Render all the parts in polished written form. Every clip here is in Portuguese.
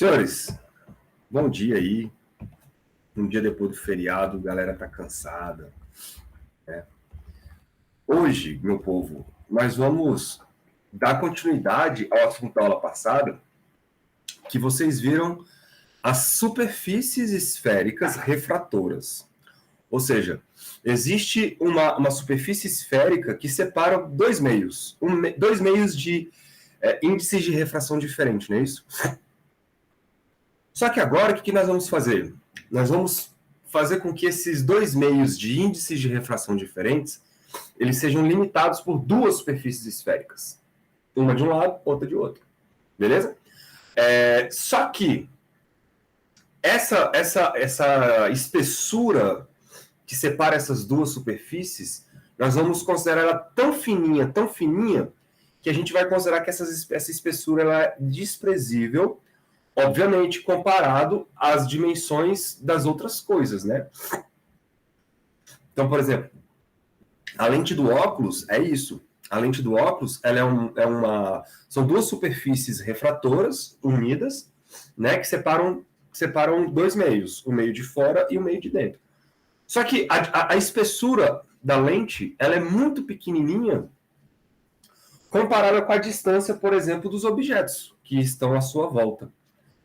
Senhores, bom dia aí. Um dia depois do feriado, a galera tá cansada, né? Hoje, meu povo, nós vamos dar continuidade ao assunto da aula passada, que vocês viram as superfícies esféricas refratoras. Ou seja, existe uma superfície esférica que separa dois meios, dois meios de índices de refração diferente, não é isso? Só que agora, o que nós vamos fazer? Nós vamos fazer com que esses dois meios de índices de refração diferentes, eles sejam limitados por duas superfícies esféricas. Uma de um lado, outra de outro. Beleza? Só que essa espessura que separa essas duas superfícies, nós vamos considerar ela tão fininha, que a gente vai considerar que essa espessura ela é desprezível, obviamente, comparado às dimensões das outras coisas, né? Então, por exemplo, a lente do óculos é isso. A lente do óculos ela são duas superfícies refratoras unidas, né, que separam dois meios, o meio de fora e o meio de dentro. Só que a espessura da lente ela é muito pequenininha comparada com a distância, por exemplo, dos objetos que estão à sua volta.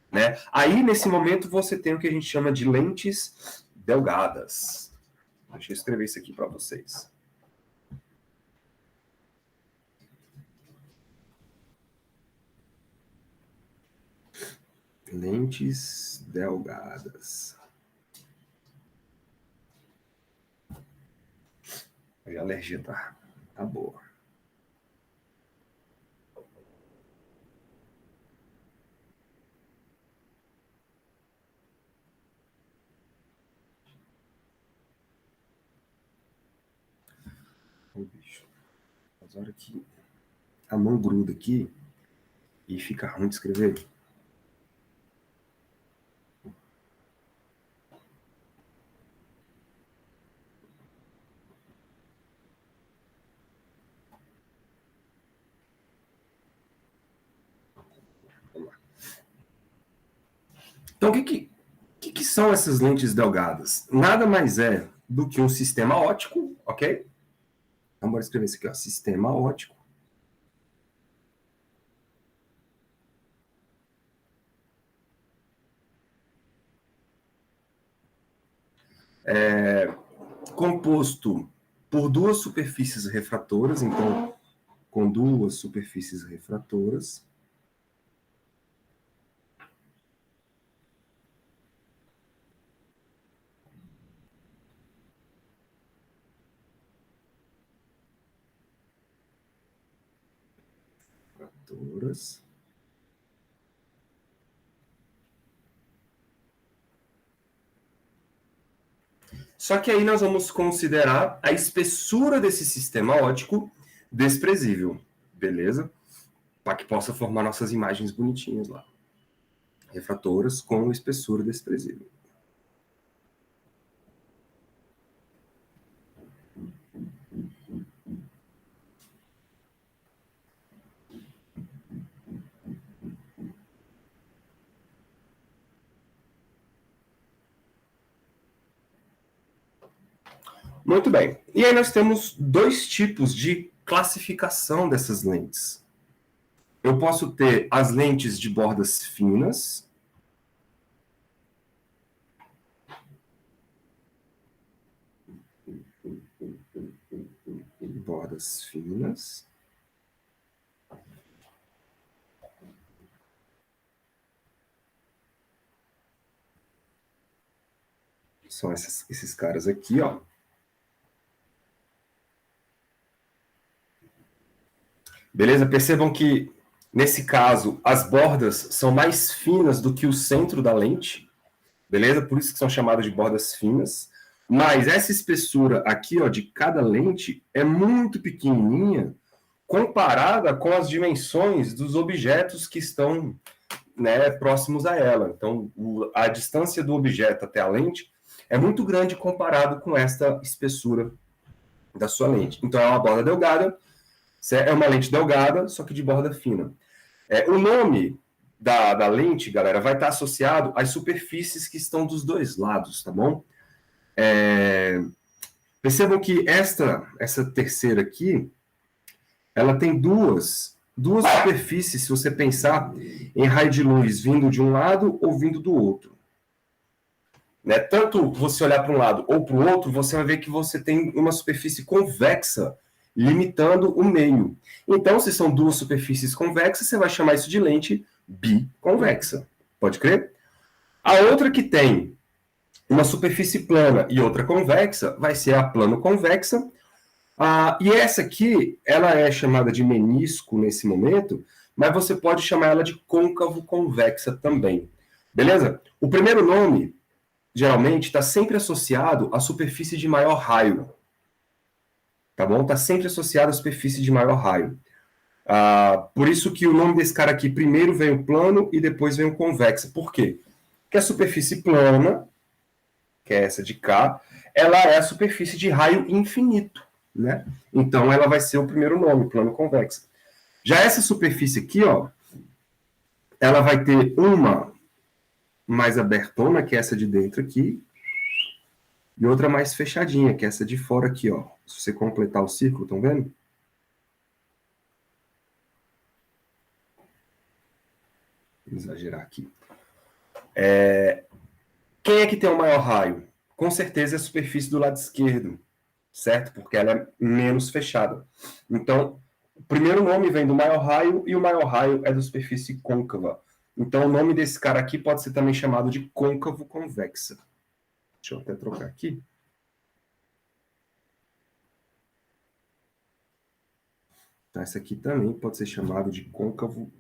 Né? Aí, nesse momento, você tem o que a gente chama de lentes delgadas. Deixa eu escrever isso aqui para vocês. Lentes delgadas. A alergia tá boa. Bicho. Mas a hora que a mão gruda aqui e fica ruim de escrever. Vamos lá. Então, o que são essas lentes delgadas? Nada mais é do que um sistema óptico, ok? Então, bora escrever isso aqui, ó, sistema óptico. Composto por duas superfícies refratoras, então, com duas superfícies refratoras. Só que aí nós vamos considerar a espessura desse sistema óptico desprezível, beleza? Para que possa formar nossas imagens bonitinhas lá. Refratoras com espessura desprezível. Muito bem. E aí nós temos dois tipos de classificação dessas lentes. Eu posso ter as lentes de bordas finas. Bordas finas. São esses caras aqui, ó. Beleza? Percebam que, nesse caso, as bordas são mais finas do que o centro da lente. Beleza? Por isso que são chamadas de bordas finas. Mas essa espessura aqui, ó, de cada lente é muito pequenininha comparada com as dimensões dos objetos que estão, né, próximos a ela. Então, a distância do objeto até a lente é muito grande comparado com esta espessura da sua lente. Então, é uma borda delgada, é uma lente delgada, só que de borda fina. O nome da lente, galera, vai estar associado às superfícies que estão dos dois lados, tá bom? Percebam que essa terceira aqui, ela tem duas superfícies, se você pensar em raio de luz vindo de um lado ou vindo do outro. Né? Tanto você olhar para um lado ou para o outro, você vai ver que você tem uma superfície convexa limitando o meio. Então, se são duas superfícies convexas, você vai chamar isso de lente biconvexa. Pode crer? A outra que tem uma superfície plana e outra convexa vai ser a plano-convexa. E essa aqui, ela é chamada de menisco nesse momento, mas você pode chamar ela de côncavo-convexa também. Beleza? O primeiro nome geralmente está sempre associado à superfície de maior raio. Tá bom? Está sempre associado à superfície de maior raio. Por isso que o nome desse cara aqui, primeiro vem o plano e depois vem o convexa. Por quê? Porque a superfície plana, que é essa de cá, ela é a superfície de raio infinito. Né? Então ela vai ser o primeiro nome, plano convexa. Já essa superfície aqui, ó, ela vai ter uma mais abertona, que é essa de dentro aqui, e outra mais fechadinha, que é essa de fora aqui, ó. Se você completar o círculo, estão vendo? Vou exagerar aqui. Quem é que tem o maior raio? Com certeza é a superfície do lado esquerdo, certo? Porque ela é menos fechada. Então, o primeiro nome vem do maior raio e o maior raio é da superfície côncava. Então, o nome desse cara aqui pode ser também chamado de côncavo convexa. Deixa eu até trocar aqui. Então, esse aqui também pode ser chamado de côncavo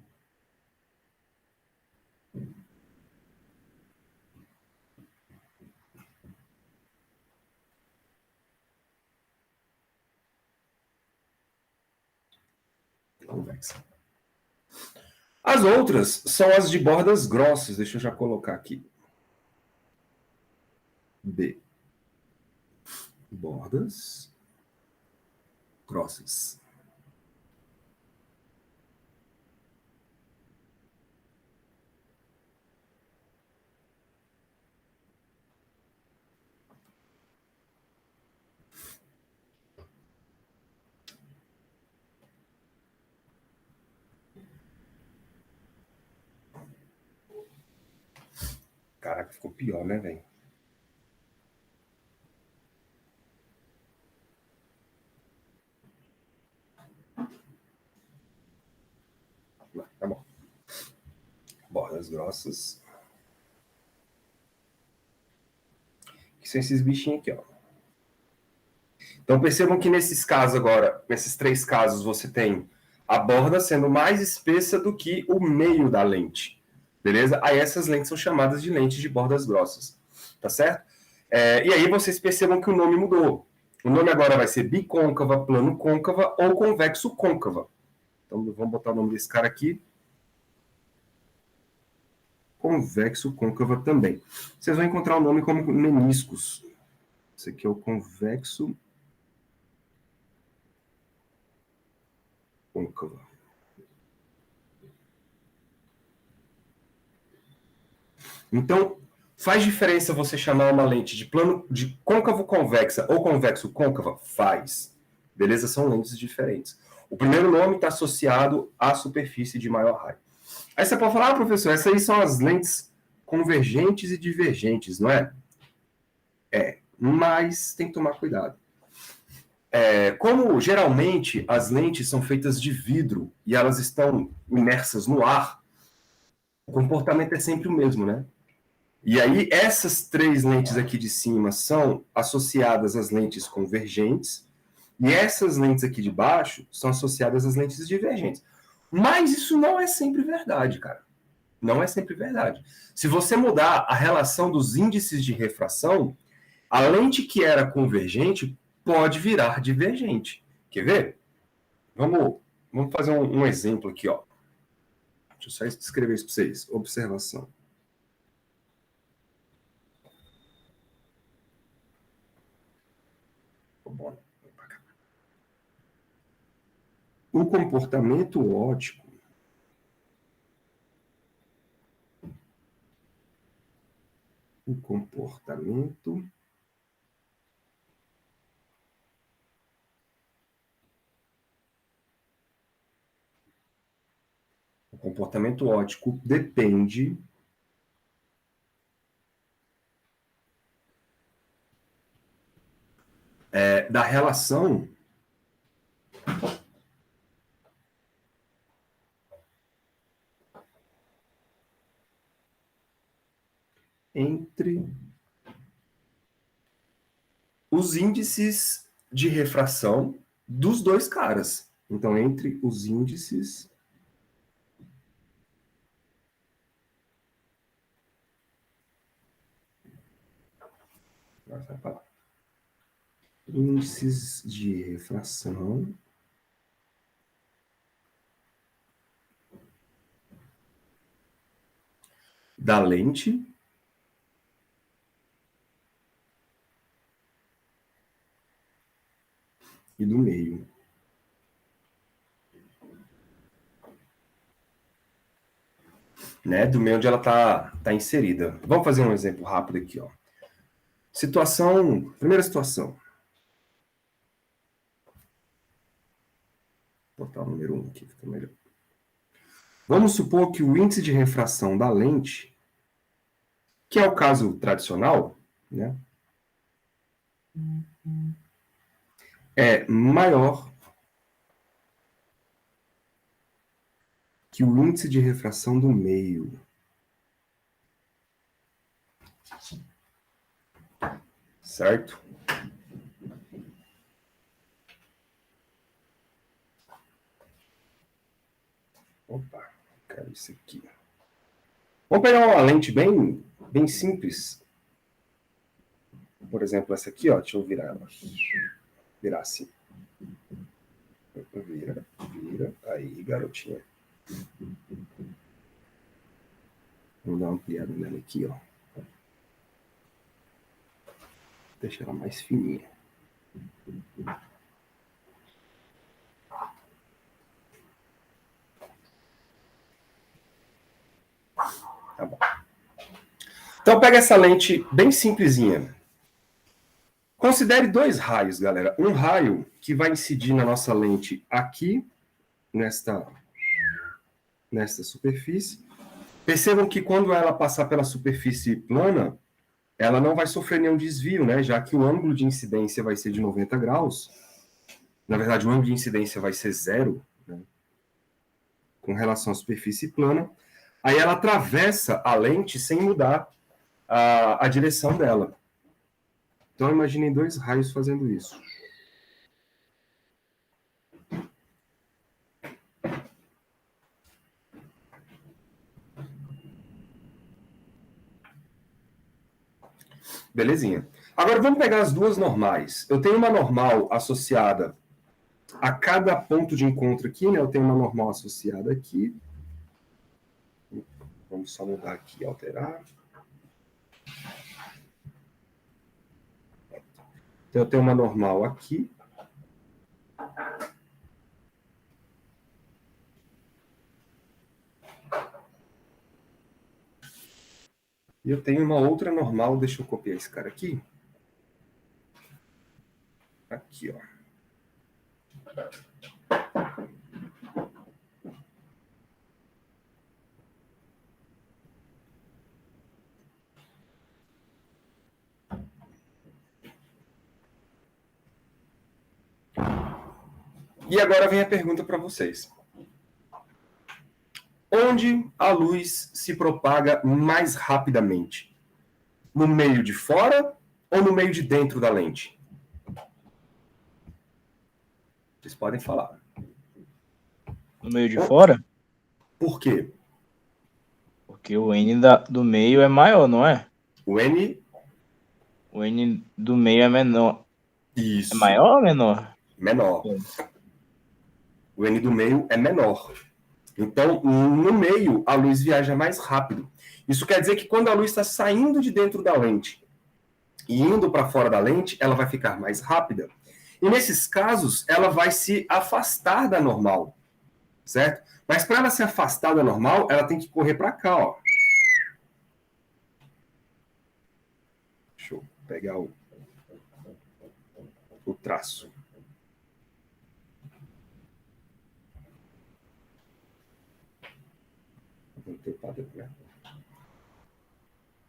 convexa. As outras são as de bordas grossas. Deixa eu já colocar aqui. B. Bordas grossas. Caraca, ficou pior, né, velho? Tá bom. Bordas grossas. Que são esses bichinhos aqui, ó. Então percebam que nesses casos agora, nesses três casos, você tem a borda sendo mais espessa do que o meio da lente. Beleza? Aí essas lentes são chamadas de lentes de bordas grossas. Tá certo? E aí vocês percebam que o nome mudou. O nome agora vai ser bicôncava, plano côncava ou convexo côncava. Então vamos botar o nome desse cara aqui. Convexo côncava também. Vocês vão encontrar o nome como meniscos. Esse aqui é o convexo côncava. Então, faz diferença você chamar uma lente de plano de côncavo convexa ou convexo côncava? Faz. Beleza? São lentes diferentes. O primeiro nome está associado à superfície de maior raio. Aí você pode falar, professor, essas aí são as lentes convergentes e divergentes, não é? Mas tem que tomar cuidado. Como geralmente as lentes são feitas de vidro e elas estão imersas no ar, o comportamento é sempre o mesmo, né? E aí, essas três lentes aqui de cima são associadas às lentes convergentes, e essas lentes aqui de baixo são associadas às lentes divergentes. Mas isso não é sempre verdade, cara. Não é sempre verdade. Se você mudar a relação dos índices de refração, a lente que era convergente pode virar divergente. Quer ver? Vamos fazer um exemplo aqui, ó. Deixa eu só escrever isso para vocês. Observação. O comportamento óptico o comportamento óptico depende da relação entre os índices de refração dos dois caras. Então, entre os índices de refração da lente e do meio. Né, do meio onde ela tá inserida. Vamos fazer um exemplo rápido aqui, ó. Primeira situação. Vou botar o número 1 aqui, fica melhor. Vamos supor que o índice de refração da lente, que é o caso tradicional, né, é maior que o índice de refração do meio. Certo? Opa, quero isso aqui. Vamos pegar uma lente bem simples. Por exemplo, essa aqui, ó. Deixa eu virar ela. Virar assim. Vira. Aí, garotinha. Vamos dar uma ampliada nela aqui, ó. Deixa ela mais fininha. Tá bom. Então, pega essa lente bem simplesinha. Considere dois raios, galera. Um raio que vai incidir na nossa lente aqui, nesta superfície. Percebam que quando ela passar pela superfície plana, ela não vai sofrer nenhum desvio, né? Já que o ângulo de incidência vai ser de 90 graus. Na verdade, o ângulo de incidência vai ser 0, né, com relação à superfície plana. Aí ela atravessa a lente sem mudar a direção dela. Então, imaginem dois raios fazendo isso. Belezinha. Agora, vamos pegar as duas normais. Eu tenho uma normal associada a cada ponto de encontro aqui, né? Eu tenho uma normal associada aqui. Vamos só mudar aqui, alterar. Então, eu tenho uma normal aqui. E eu tenho uma outra normal, deixa eu copiar esse cara aqui. Aqui, ó. E agora vem a pergunta para vocês. Onde a luz se propaga mais rapidamente? No meio de fora ou no meio de dentro da lente? Vocês podem falar. No meio de fora? Por quê? Porque o N do meio é maior, não é? O N do meio é menor. Isso. É maior ou menor? Menor. O N do meio é menor. Então, no meio, a luz viaja mais rápido. Isso quer dizer que quando a luz está saindo de dentro da lente e indo para fora da lente, ela vai ficar mais rápida. E nesses casos, ela vai se afastar da normal, certo? Mas para ela se afastar da normal, ela tem que correr para cá, ó. pegar o traço.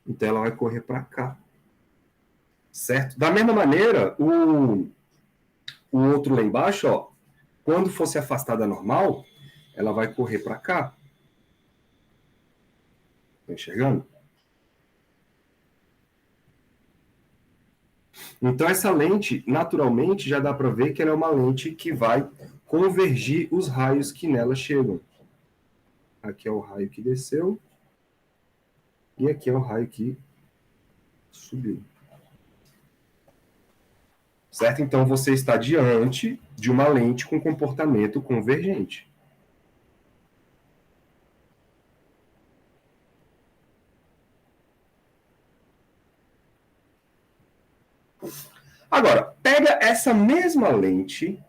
Então, ela vai correr para cá. Certo? Da mesma maneira, o outro lá embaixo, ó, quando for se afastar da normal, ela vai correr para cá. Tá enxergando? Então, essa lente, naturalmente, já dá para ver que ela é uma lente que vai convergir os raios que nela chegam. Aqui é o raio que desceu. E aqui é o raio que subiu. Certo? Então, você está diante de uma lente com comportamento convergente. Agora, pega essa mesma lente,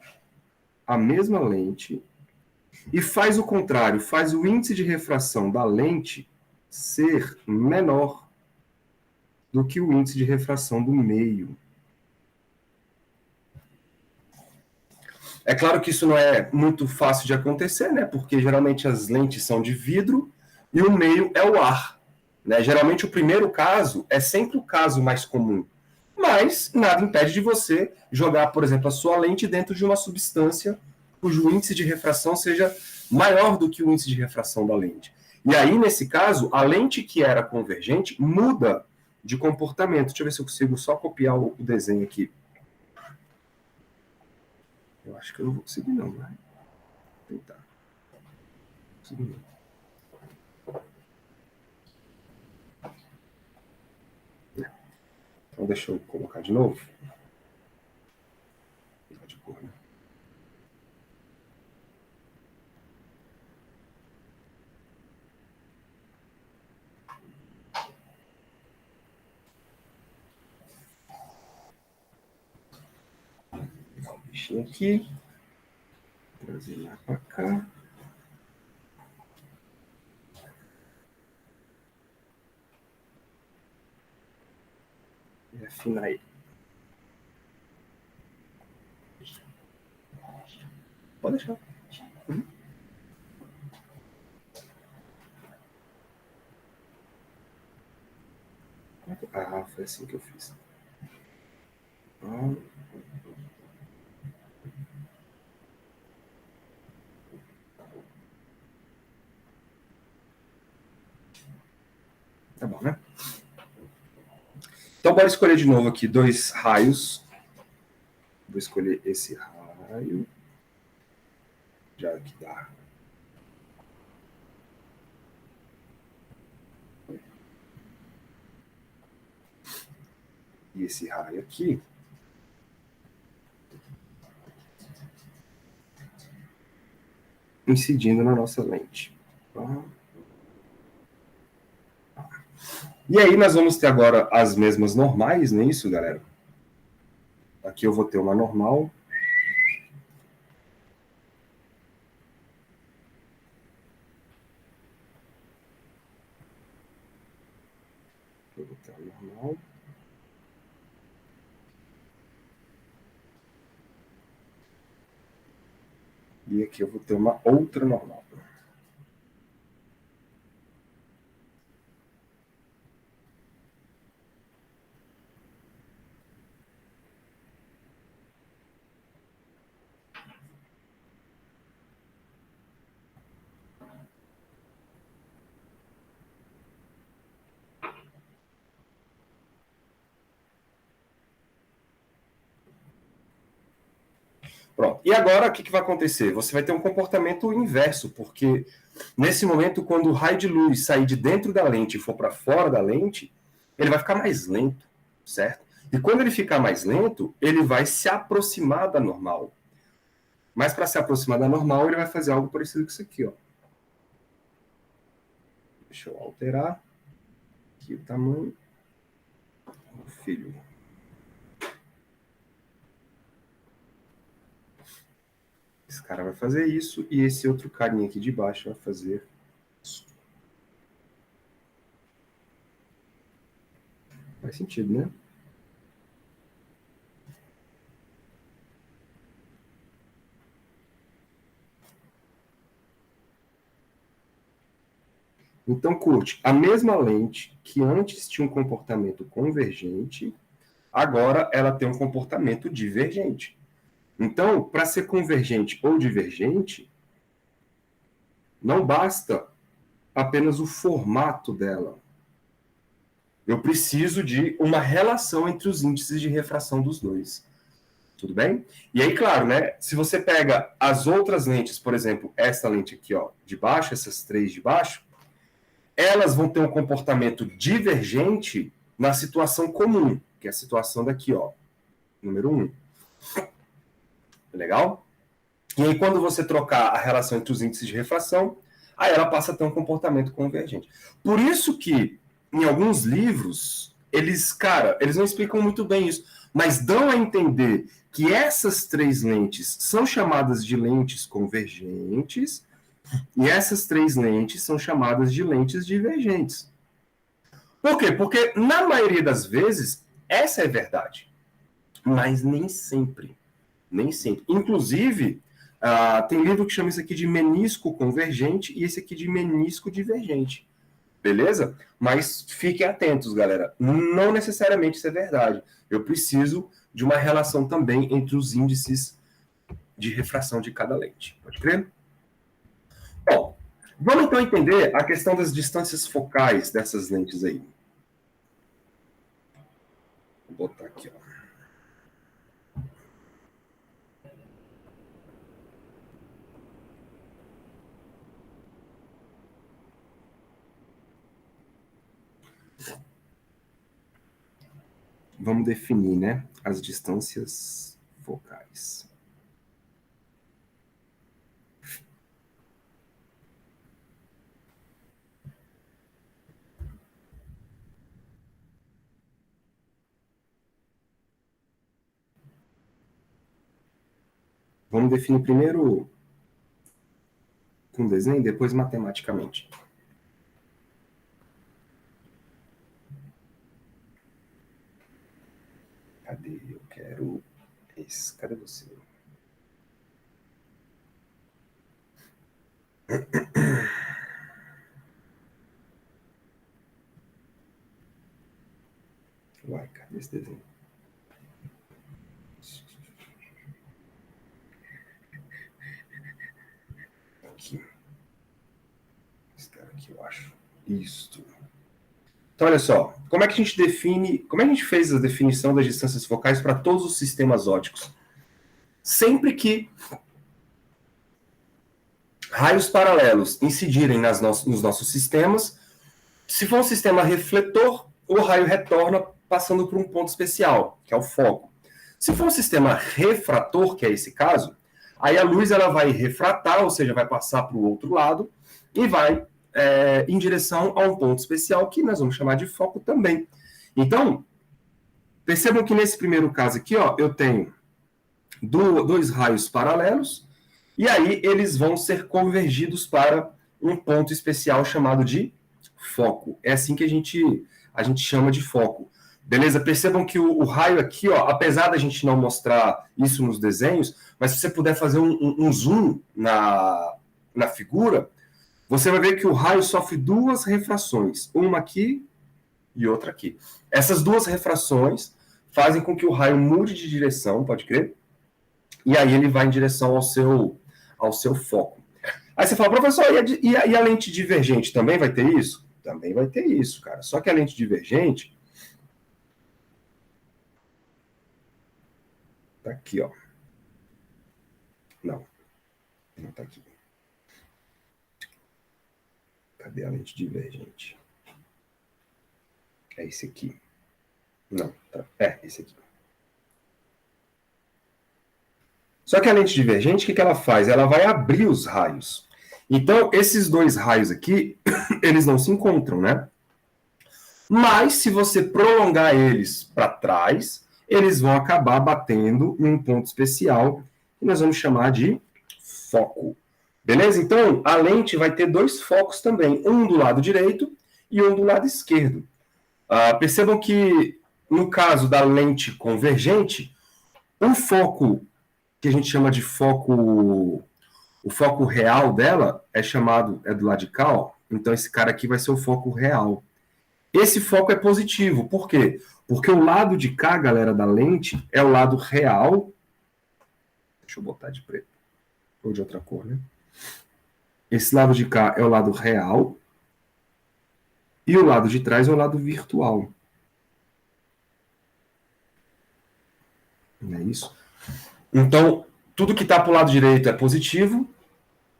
a mesma lente, e faz o contrário, faz o índice de refração da lente ser menor do que o índice de refração do meio. É claro que isso não é muito fácil de acontecer, né? Porque geralmente as lentes são de vidro e o meio é o ar. Né? Geralmente o primeiro caso é sempre o caso mais comum. Mas nada impede de você jogar, por exemplo, a sua lente dentro de uma substância cujo índice de refração seja maior do que o índice de refração da lente. E aí, nesse caso, a lente que era convergente muda de comportamento. Deixa eu ver se eu consigo só copiar o desenho aqui. Eu acho que eu não vou conseguir, não, né? Vou tentar. Consegui não. Então, deixa eu colocar de novo. De cor, né? Vou pegar um bichinho aqui. Trazer lá para cá. E afinar ele. Pode deixar. Uhum. Ah, foi assim que eu fiz. Tá bom, né? Então, bora escolher de novo aqui dois raios. Vou escolher esse raio. Já que dá. E esse raio aqui. Incidindo na nossa lente. E aí nós vamos ter agora as mesmas normais, não é isso, galera? Aqui eu vou ter uma normal. Eu vou ter uma normal. E aqui eu vou ter uma outra normal. Pronto. E agora, o que vai acontecer? Você vai ter um comportamento inverso, porque nesse momento, quando o raio de luz sair de dentro da lente e for para fora da lente, ele vai ficar mais lento, certo? E quando ele ficar mais lento, ele vai se aproximar da normal. Mas para se aproximar da normal, ele vai fazer algo parecido com isso aqui, ó. Deixa eu alterar aqui o tamanho. Filho. Esse cara vai fazer isso e esse outro carinha aqui de baixo vai fazer isso. Faz sentido, né? Então, curte, a mesma lente que antes tinha um comportamento convergente, agora ela tem um comportamento divergente. Então, para ser convergente ou divergente, não basta apenas o formato dela. Eu preciso de uma relação entre os índices de refração dos dois. Tudo bem? E aí, claro, né? Se você pega as outras lentes, por exemplo, essa lente aqui, ó, de baixo, essas três de baixo, elas vão ter um comportamento divergente na situação comum, que é a situação daqui, ó, número 1. Legal? E aí, quando você trocar a relação entre os índices de refração, aí ela passa a ter um comportamento convergente. Por isso que, em alguns livros, eles não explicam muito bem isso, mas dão a entender que essas três lentes são chamadas de lentes convergentes e essas três lentes são chamadas de lentes divergentes. Por quê? Porque, na maioria das vezes, essa é verdade. Mas nem sempre. Nem sempre. Inclusive, tem livro que chama isso aqui de menisco convergente e esse aqui de menisco divergente. Beleza? Mas fiquem atentos, galera. Não necessariamente isso é verdade. Eu preciso de uma relação também entre os índices de refração de cada lente. Pode crer? Bom, vamos então entender a questão das distâncias focais dessas lentes aí. Vou botar aqui, ó. Vamos definir, né, as distâncias focais. Vamos definir primeiro com desenho, depois matematicamente. Cadê? Eu quero esse. Cadê você? Uai, cadê esse desenho? Aqui. Esse cara aqui, eu acho. Isto. Então, olha só. Como é que a gente define... Como é que a gente fez a definição das distâncias focais para todos os sistemas ópticos? Sempre que raios paralelos incidirem nos nossos sistemas, se for um sistema refletor, o raio retorna passando por um ponto especial, que é o foco. Se for um sistema refrator, que é esse caso, aí a luz ela vai refratar, ou seja, vai passar para o outro lado e vai em direção a um ponto especial, que nós vamos chamar de foco também. Então, percebam que nesse primeiro caso aqui, ó, eu tenho dois raios paralelos, e aí eles vão ser convergidos para um ponto especial chamado de foco. É assim que a gente chama de foco. Beleza? Percebam que o raio aqui, ó, apesar da gente não mostrar isso nos desenhos, mas se você puder fazer um zoom na figura, você vai ver que o raio sofre duas refrações, uma aqui e outra aqui. Essas duas refrações fazem com que o raio mude de direção, pode crer? E aí ele vai em direção ao seu foco. Aí você fala, professor, e a lente divergente também vai ter isso? Também vai ter isso, cara. Só que a lente divergente tá aqui, ó. Não tá aqui. Cadê a lente divergente? É esse aqui. Não, tá. É esse aqui. Só que a lente divergente, o que ela faz? Ela vai abrir os raios. Então, esses dois raios aqui, eles não se encontram, né? Mas, se você prolongar eles para trás, eles vão acabar batendo em um ponto especial, que nós vamos chamar de foco. Beleza? Então, a lente vai ter dois focos também, um do lado direito e um do lado esquerdo. Percebam que, no caso da lente convergente, o foco que a gente chama de foco, o foco real dela é do lado de cá, ó, Então, esse cara aqui vai ser o foco real. Esse foco é positivo. Por quê? Porque o lado de cá, galera, da lente, é o lado real. Deixa eu botar de preto. Ou de outra cor, né? Esse lado de cá é o lado real. E o lado de trás é o lado virtual. Não é isso? Então, tudo que está para o lado direito é positivo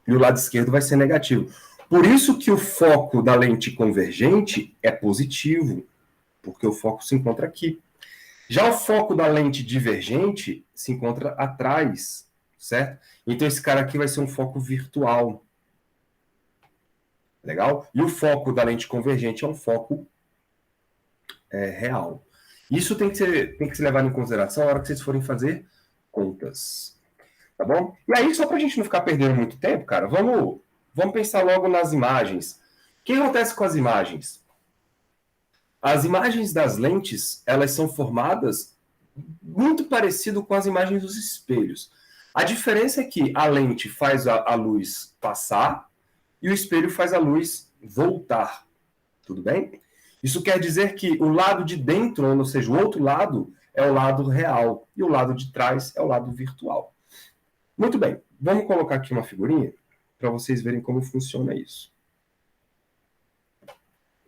e o lado esquerdo vai ser negativo. Por isso que o foco da lente convergente é positivo, porque o foco se encontra aqui. Já o foco da lente divergente se encontra atrás, certo? Então esse cara aqui vai ser um foco virtual. Legal? E o foco da lente convergente é um foco real. Isso tem que ser levado em consideração na hora que vocês forem fazer contas. Tá bom? E aí, só para a gente não ficar perdendo muito tempo, cara, vamos pensar logo nas imagens. O que acontece com as imagens? As imagens das lentes, elas são formadas muito parecido com as imagens dos espelhos. A diferença é que a lente faz a luz passar e o espelho faz a luz voltar. Tudo bem? Isso quer dizer que o lado de dentro, ou seja, o outro lado, é o lado real e o lado de trás é o lado virtual. Muito bem, vamos colocar aqui uma figurinha para vocês verem como funciona isso.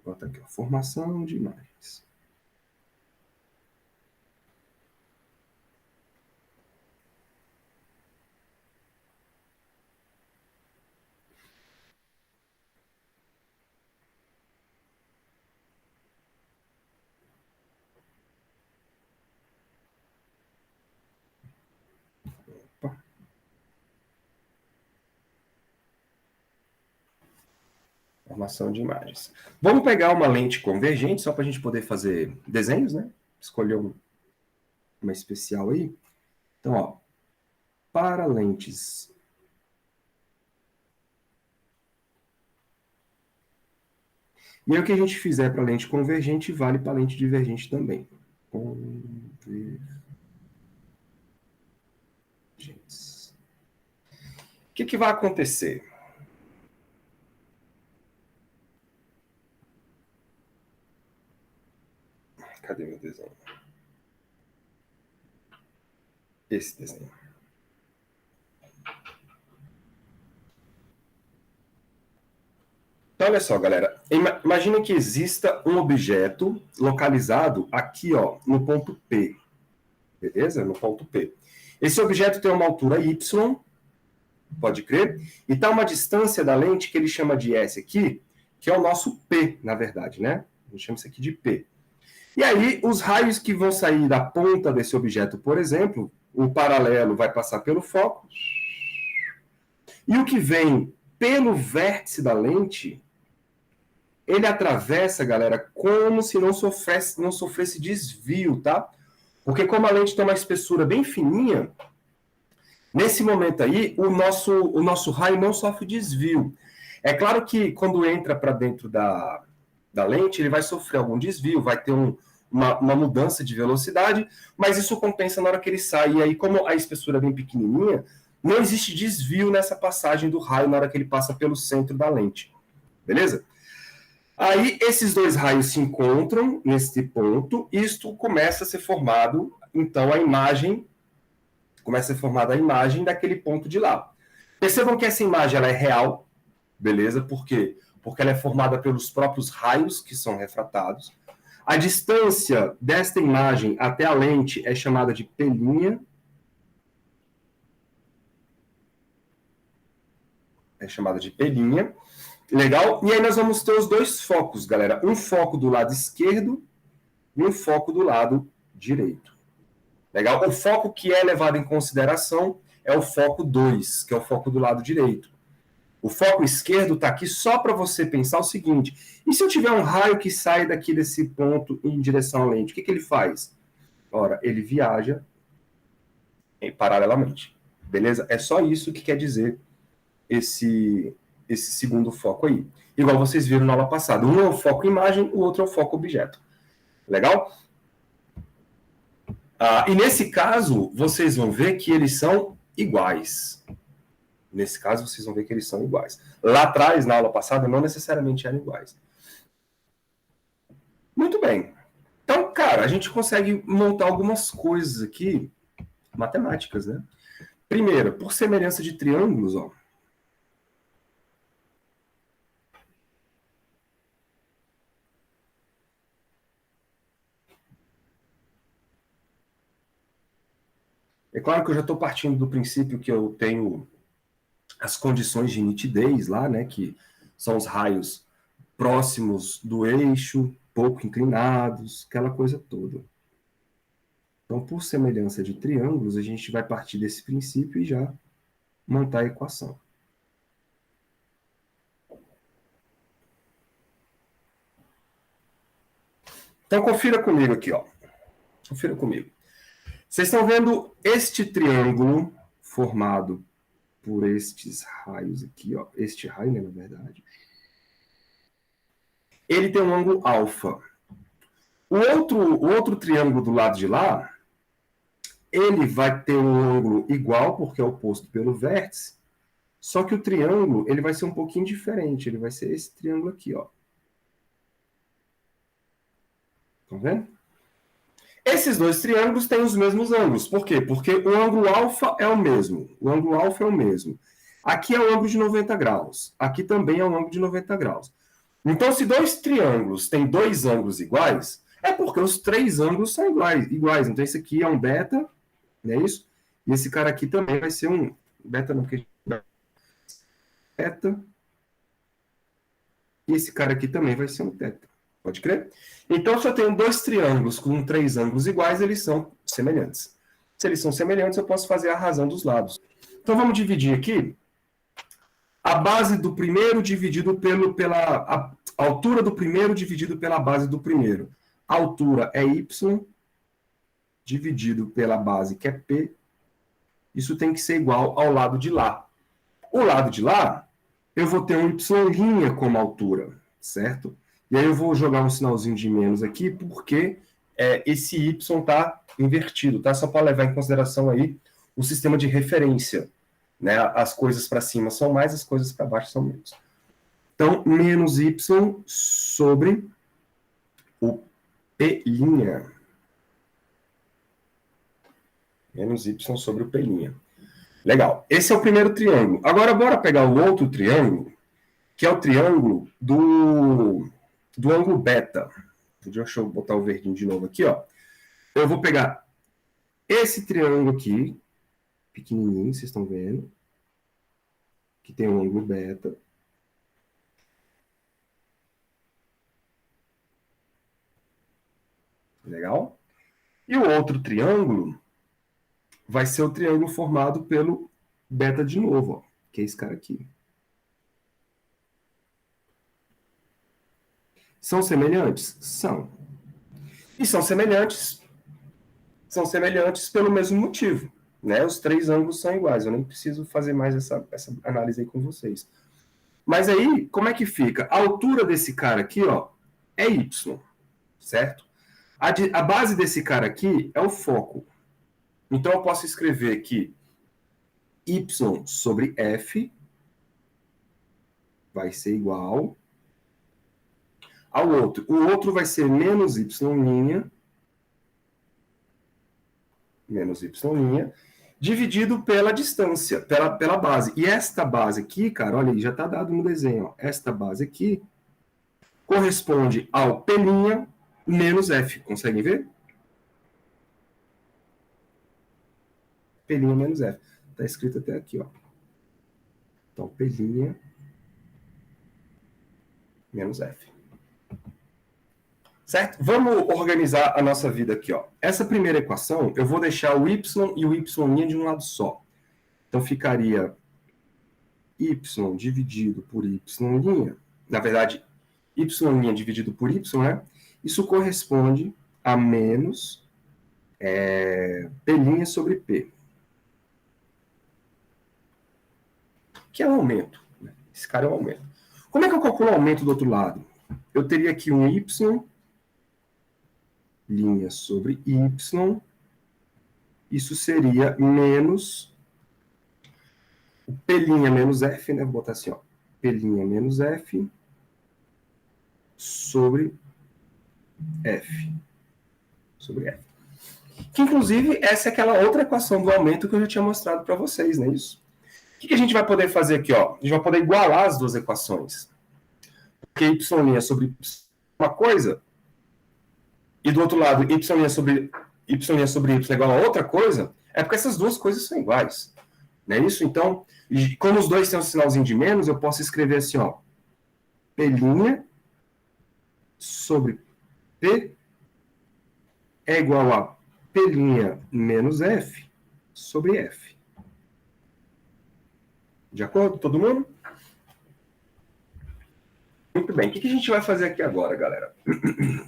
Vou botar aqui, ó, formação de imagens. Formação de imagens. Vamos pegar uma lente convergente, só para a gente poder fazer desenhos, né? Escolher uma especial aí. Então, ó, para lentes. E aí o que a gente fizer para lente convergente vale para lente divergente também. Convergentes. O que vai acontecer? Cadê meu desenho? Esse desenho. Então, olha só, galera. Imagina que exista um objeto localizado aqui, ó, no ponto P. Beleza? No ponto P. Esse objeto tem uma altura Y, pode crer, e está uma distância da lente que ele chama de S aqui, que é o nosso P, na verdade, né? A gente chama isso aqui de P. E aí, os raios que vão sair da ponta desse objeto, por exemplo, o paralelo vai passar pelo foco, e o que vem pelo vértice da lente, ele atravessa, galera, como se não sofresse desvio, tá? Porque como a lente tem uma espessura bem fininha, nesse momento aí, o nosso raio não sofre desvio. É claro que quando entra para dentro da lente, ele vai sofrer algum desvio, vai ter uma mudança de velocidade, mas isso compensa na hora que ele sai. E aí, como a espessura é bem pequenininha, não existe desvio nessa passagem do raio na hora que ele passa pelo centro da lente. Beleza? Aí, esses dois raios se encontram nesse ponto, e isto começa a ser formado, então, a imagem daquele ponto de lá. Percebam que essa imagem ela é real, beleza? Por quê? Porque ela é formada pelos próprios raios que são refratados. A distância desta imagem até a lente é chamada de P'. É chamada de P'. Legal? E aí nós vamos ter os dois focos, galera. Um foco do lado esquerdo e um foco do lado direito. Legal? O foco que é levado em consideração é o foco 2, que é o foco do lado direito. O foco esquerdo está aqui só para você pensar o seguinte: e se eu tiver um raio que sai daqui desse ponto em direção à lente, o que ele faz? Ora, ele viaja paralelamente. Beleza? É só isso que quer dizer esse segundo foco aí. Igual vocês viram na aula passada. Um é o foco imagem, o outro é o foco objeto. Legal? E nesse caso, vocês vão ver que eles são iguais. Nesse caso, vocês vão ver que eles são iguais. Lá atrás, na aula passada, não necessariamente eram iguais. Muito bem. Então, cara, a gente consegue montar algumas coisas aqui, matemáticas, né? Primeiro, por semelhança de triângulos, ó. É claro que eu já estou partindo do princípio que eu tenho as condições de nitidez lá, né? Que são os raios próximos do eixo, pouco inclinados, aquela coisa toda. Então, por semelhança de triângulos, a gente vai partir desse princípio e já montar a equação. Então, confira comigo aqui, ó. Confira comigo. Vocês estão vendo este triângulo formado por estes raios aqui, ó. Este raio, né, na verdade. Ele tem um ângulo alfa. O outro triângulo do lado de lá, ele vai ter um ângulo igual, porque é oposto pelo vértice, só que o triângulo ele vai ser um pouquinho diferente. Ele vai ser esse triângulo aqui, ó. Estão vendo? Esses dois triângulos têm os mesmos ângulos. Por quê? Porque o ângulo alfa é o mesmo. O ângulo alfa é o mesmo. Aqui é um ângulo de 90 graus. Aqui também é um ângulo de 90 graus. Então, se dois triângulos têm dois ângulos iguais, é porque os três ângulos são iguais. Então, esse aqui é um beta, não é isso? E esse cara aqui também vai ser um beta, não, porque beta. E esse cara aqui também vai ser um teta. Pode crer? Então, se eu tenho dois triângulos com três ângulos iguais, eles são semelhantes. Se eles são semelhantes, eu posso fazer a razão dos lados. Então, vamos dividir aqui a base do primeiro dividido pela a altura do primeiro dividido pela base do primeiro. A altura é y dividido pela base, que é p. Isso tem que ser igual ao lado de lá. O lado de lá, eu vou ter um y' como altura, certo? E aí eu vou jogar um sinalzinho de menos aqui, porque esse y está invertido, tá? Só para levar em consideração aí o sistema de referência. Né? As coisas para cima são mais, as coisas para baixo são menos. Então, menos y sobre o P'. Menos y sobre o P'. Legal. Esse é o primeiro triângulo. Agora, bora pegar o outro triângulo, que é o triângulo do ângulo beta. Deixa eu botar o verdinho de novo aqui, ó. Eu vou pegar esse triângulo aqui, pequenininho, vocês estão vendo, que tem um ângulo beta. Legal? E o outro triângulo vai ser o triângulo formado pelo beta de novo, ó, que é esse cara aqui. São semelhantes? São. E são semelhantes pelo mesmo motivo. Né? Os três ângulos são iguais. Eu nem preciso fazer mais essa análise aí com vocês. Mas aí, como é que fica? A altura desse cara aqui, ó, é y, certo? A base desse cara aqui é o foco. Então, eu posso escrever que y sobre f vai ser igual ao outro. O outro vai ser menos y', dividido pela distância, pela base. E esta base aqui, cara, olha aí, já está dado no desenho. Ó. Esta base aqui corresponde ao P' menos F. Conseguem ver? P' menos F. Está escrito até aqui, ó. Então, P' menos F. Certo? Vamos organizar a nossa vida aqui, ó. Essa primeira equação, eu vou deixar o y e o y' de um lado só. Então, ficaria y dividido por y'. Na verdade, y' dividido por y, né? Isso corresponde a menos P' sobre P. Que é um aumento. Né? Esse cara é um aumento. Como é que eu calculo o aumento do outro lado? Eu teria aqui um y' sobre y. Isso seria menos P' menos F, né? Vou botar assim, ó. P' menos F sobre F. Sobre F. Que, inclusive, essa é aquela outra equação do aumento que eu já tinha mostrado para vocês, não é isso? O que a gente vai poder fazer aqui, ó? A gente vai poder igualar as duas equações. Porque y' sobre y é uma coisa, e do outro lado, y' sobre y é igual a outra coisa, é porque essas duas coisas são iguais. Não é isso? Então, como os dois têm um sinalzinho de menos, eu posso escrever assim, ó. P' sobre P é igual a P' menos F sobre F. De acordo, todo mundo? Muito bem. O que a gente vai fazer aqui agora, galera?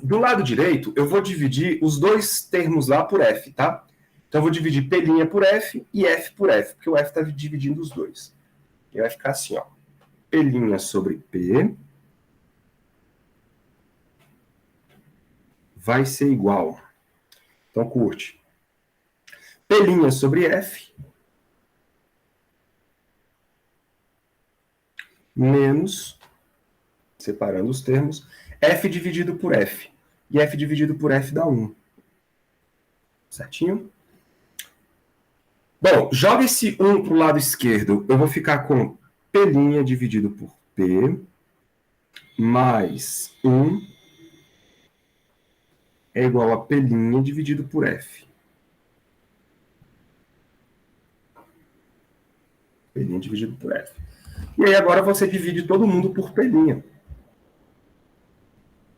Do lado direito, eu vou dividir os dois termos lá por F, tá? Então, eu vou dividir P' por F e F por F, porque o F está dividindo os dois. E vai ficar assim, ó. P' sobre P vai ser igual. Então, curte. P' sobre F menos, separando os termos, F dividido por F. E F dividido por F dá 1. Certinho? Bom, joga esse 1 para o lado esquerdo. Eu vou ficar com P' dividido por P mais 1 é igual a P' dividido por F. P' dividido por F. E aí agora você divide todo mundo por P'.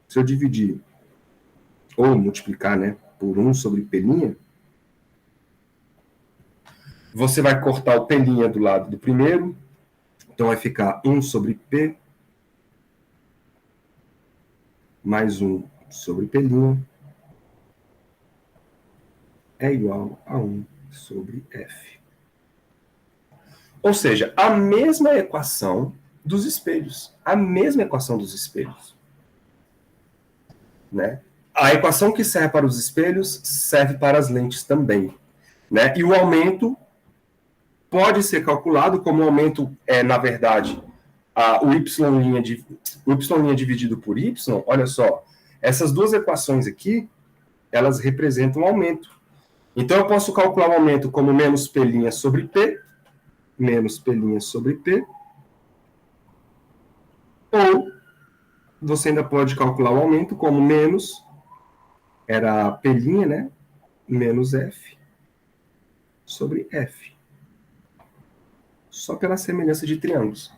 Se eu dividir ou multiplicar, né, por 1 sobre P', você vai cortar o P' do lado do primeiro, então vai ficar 1 sobre P mais 1 sobre P' é igual a 1 sobre F. Ou seja, a mesma equação dos espelhos. A mesma equação dos espelhos. Né? A equação que serve para os espelhos serve para as lentes também. Né? E o aumento pode ser calculado como o aumento é, na verdade, o y' dividido por y. Olha só, essas duas equações aqui, elas representam o aumento. Então, eu posso calcular o aumento como menos P' sobre P, menos P' sobre P, ou você ainda pode calcular o aumento como menos, era P', né, menos F sobre F. Só pela semelhança de triângulos.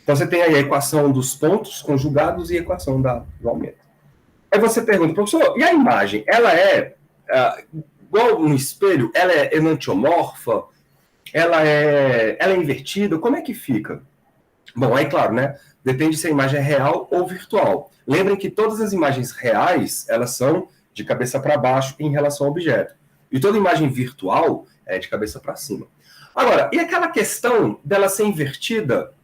Então, você tem aí a equação dos pontos conjugados e a equação do aumento. Aí você pergunta, professor, e a imagem? Ela é, igual no espelho, ela é enantiomorfa? Ela é invertida? Como é que fica? Bom, aí claro, né? Depende se a imagem é real ou virtual. Lembrem que todas as imagens reais, elas são de cabeça para baixo em relação ao objeto. E toda imagem virtual é de cabeça para cima. Agora, e aquela questão dela ser invertida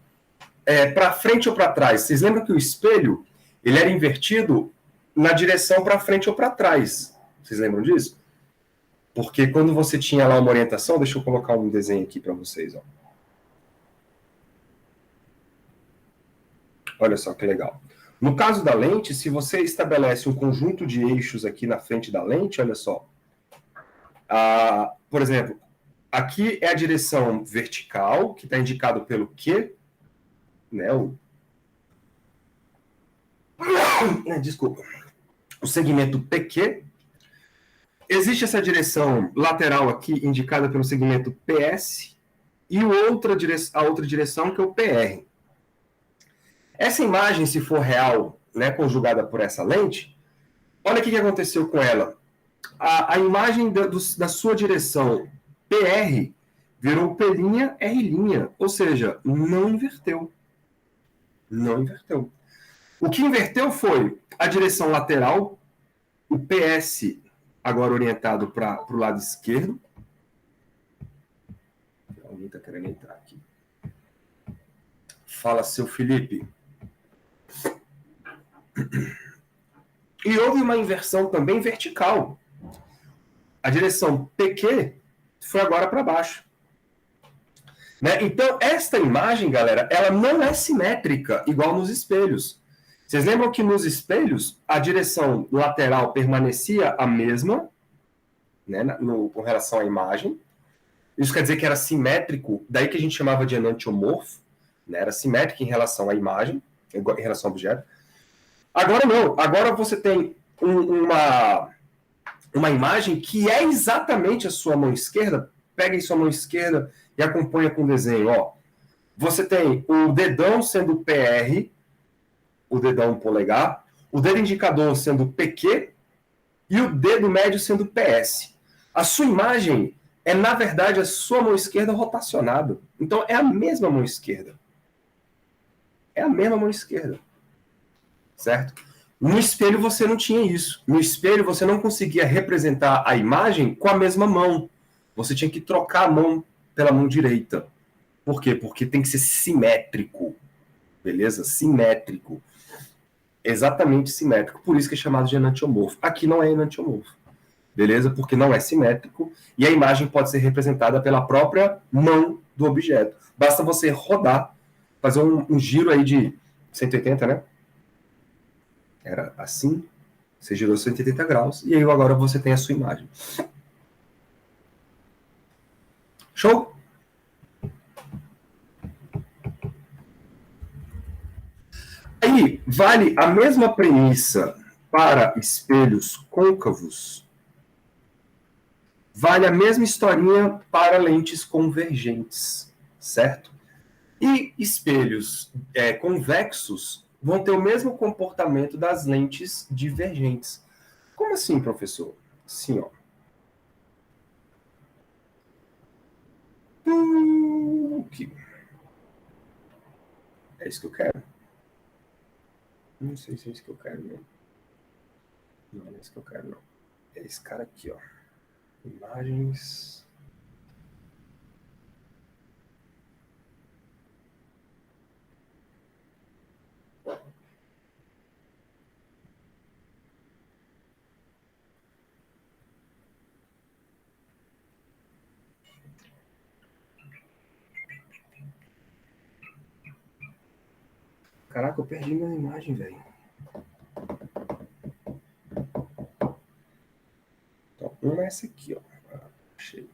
para frente ou para trás? Vocês lembram que o espelho ele era invertido na direção para frente ou para trás? Vocês lembram disso? Porque quando você tinha lá uma orientação, deixa eu colocar um desenho aqui para vocês. Ó. Olha só que legal. No caso da lente, se você estabelece um conjunto de eixos aqui na frente da lente, olha só. Por exemplo, aqui é a direção vertical, que está indicado pelo Q, né? Desculpa. O segmento PQ. Existe essa direção lateral aqui, indicada pelo segmento PS, e a outra direção, que é o PR. Essa imagem, se for real, né, conjugada por essa lente, olha o que aconteceu com ela. A imagem da sua direção PR virou P'R', ou seja, não inverteu. Não inverteu. O que inverteu foi a direção lateral, o PS agora orientado para o lado esquerdo. Alguém está querendo entrar aqui. Fala, seu Felipe. E houve uma inversão também vertical. A direção PQ foi agora para baixo. Né? Então, esta imagem, galera, ela não é simétrica, igual nos espelhos. Vocês lembram que nos espelhos, a direção lateral permanecia a mesma, né, com relação à imagem. Isso quer dizer que era simétrico, daí que a gente chamava de enantiomorfo, né? Era simétrico em relação à imagem, em relação ao objeto. Agora não, agora você tem uma imagem que é exatamente a sua mão esquerda. Pega em sua mão esquerda e acompanha com o desenho. Ó. Você tem o dedão sendo o PR, o dedão polegar, o dedo indicador sendo o PQ e o dedo médio sendo o PS. A sua imagem é, na verdade, a sua mão esquerda rotacionada. Então, é a mesma mão esquerda. É a mesma mão esquerda. Certo? No espelho você não tinha isso. No espelho você não conseguia representar a imagem com a mesma mão. Você tinha que trocar a mão pela mão direita. Por quê? Porque tem que ser simétrico. Beleza? Simétrico. Exatamente simétrico. Por isso que é chamado de enantiomorfo. Aqui não é enantiomorfo. Beleza? Porque não é simétrico e a imagem pode ser representada pela própria mão do objeto. Basta você rodar, fazer um giro aí de 180, né? Era assim, você girou 180 graus e aí agora você tem a sua imagem. Show? Aí, vale a mesma premissa para espelhos côncavos? Vale a mesma historinha para lentes convergentes, certo? E espelhos convexos vão ter o mesmo comportamento das lentes divergentes. Como assim, professor? Assim, ó. É isso que eu quero? Não sei se é isso que eu quero, não. Não é isso que eu quero, não. É esse cara aqui, ó. Imagens. Caraca, eu perdi minha imagem, velho. Então, uma é essa aqui, ó. Achei.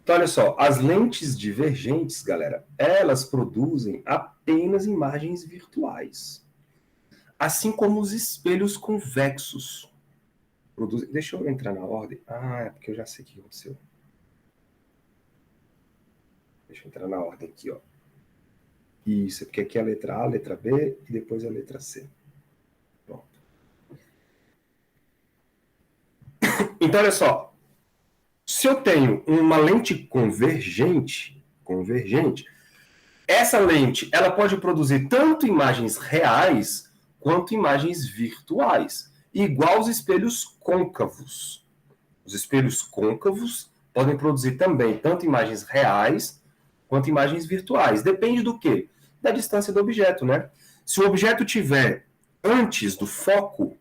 Então, olha só, as lentes divergentes, galera, elas produzem apenas imagens virtuais. Assim como os espelhos convexos produzem. Deixa eu entrar na ordem. Ah, é porque eu já sei o que aconteceu. Deixa eu entrar na ordem aqui, ó. Isso, porque aqui é a letra A, a letra B e depois a letra C. Pronto. Então, olha só. Se eu tenho uma lente convergente, essa lente ela pode produzir tanto imagens reais quanto imagens virtuais, igual os espelhos côncavos. Os espelhos côncavos podem produzir também tanto imagens reais quanto imagens virtuais. Depende do quê? Da distância do objeto, né? Se o objeto tiver antes do foco,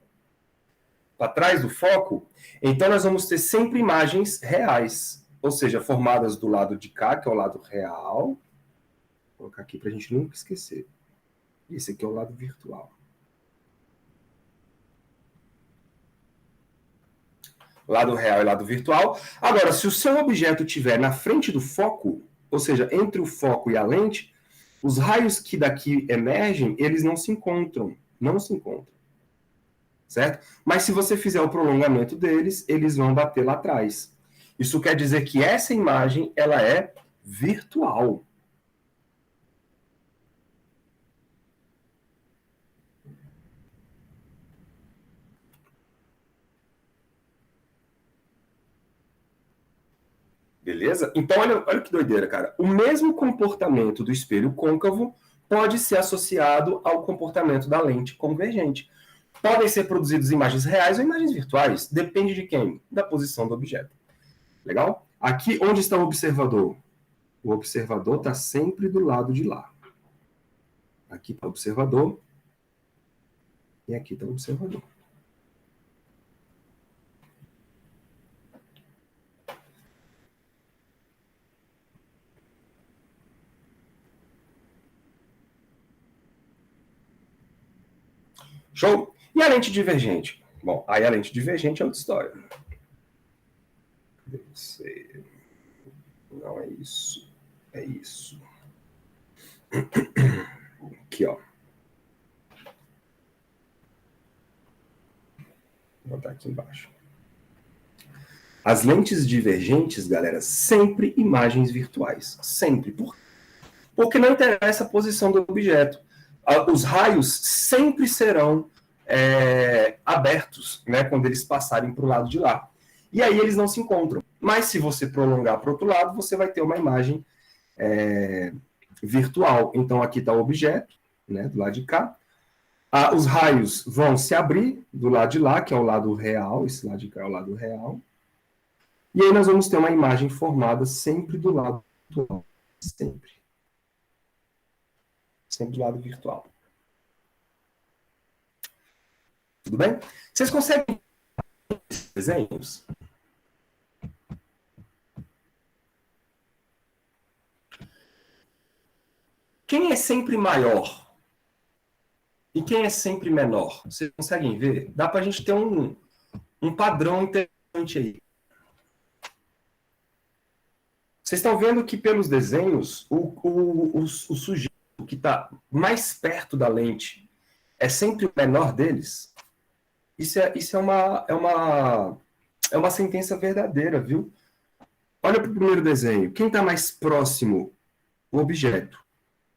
para trás do foco, então nós vamos ter sempre imagens reais, ou seja, formadas do lado de cá, que é o lado real. Vou colocar aqui para a gente nunca esquecer. Esse aqui é o lado virtual. Lado real e lado virtual. Agora, se o seu objeto estiver na frente do foco, ou seja, entre o foco e a lente, os raios que daqui emergem, eles não se encontram. Não se encontram. Certo? Mas se você fizer o prolongamento deles, eles vão bater lá atrás. Isso quer dizer que essa imagem, ela é virtual. Beleza? Então, olha que doideira, cara. O mesmo comportamento do espelho côncavo pode ser associado ao comportamento da lente convergente. Podem ser produzidas imagens reais ou imagens virtuais. Depende de quem? Da posição do objeto. Legal? Aqui, onde está o observador? O observador está sempre do lado de lá. Aqui está o observador. E aqui está o observador. Show? E a lente divergente? Bom, aí a lente divergente é outra história. Não é isso. É isso. Aqui, ó. Vou botar aqui embaixo. As lentes divergentes, galera, sempre imagens virtuais. Sempre. Porque não interessa a posição do objeto. Os raios sempre serão abertos, né, quando eles passarem para o lado de lá. E aí eles não se encontram. Mas se você prolongar para o outro lado, você vai ter uma imagem virtual. Então aqui está o objeto, né, do lado de cá. Os raios vão se abrir do lado de lá, que é o lado real. Esse lado de cá é o lado real. E aí nós vamos ter uma imagem formada sempre do lado virtual. Sempre. Sempre do lado virtual. Tudo bem? Vocês conseguem desenhos? Quem é sempre maior? E quem é sempre menor? Vocês conseguem ver? Dá para a gente ter um padrão interessante aí. Vocês estão vendo que pelos desenhos, o sujeito que está mais perto da lente é sempre o menor deles? Isso é uma sentença verdadeira, viu? Olha para o primeiro desenho. Quem está mais próximo? O objeto.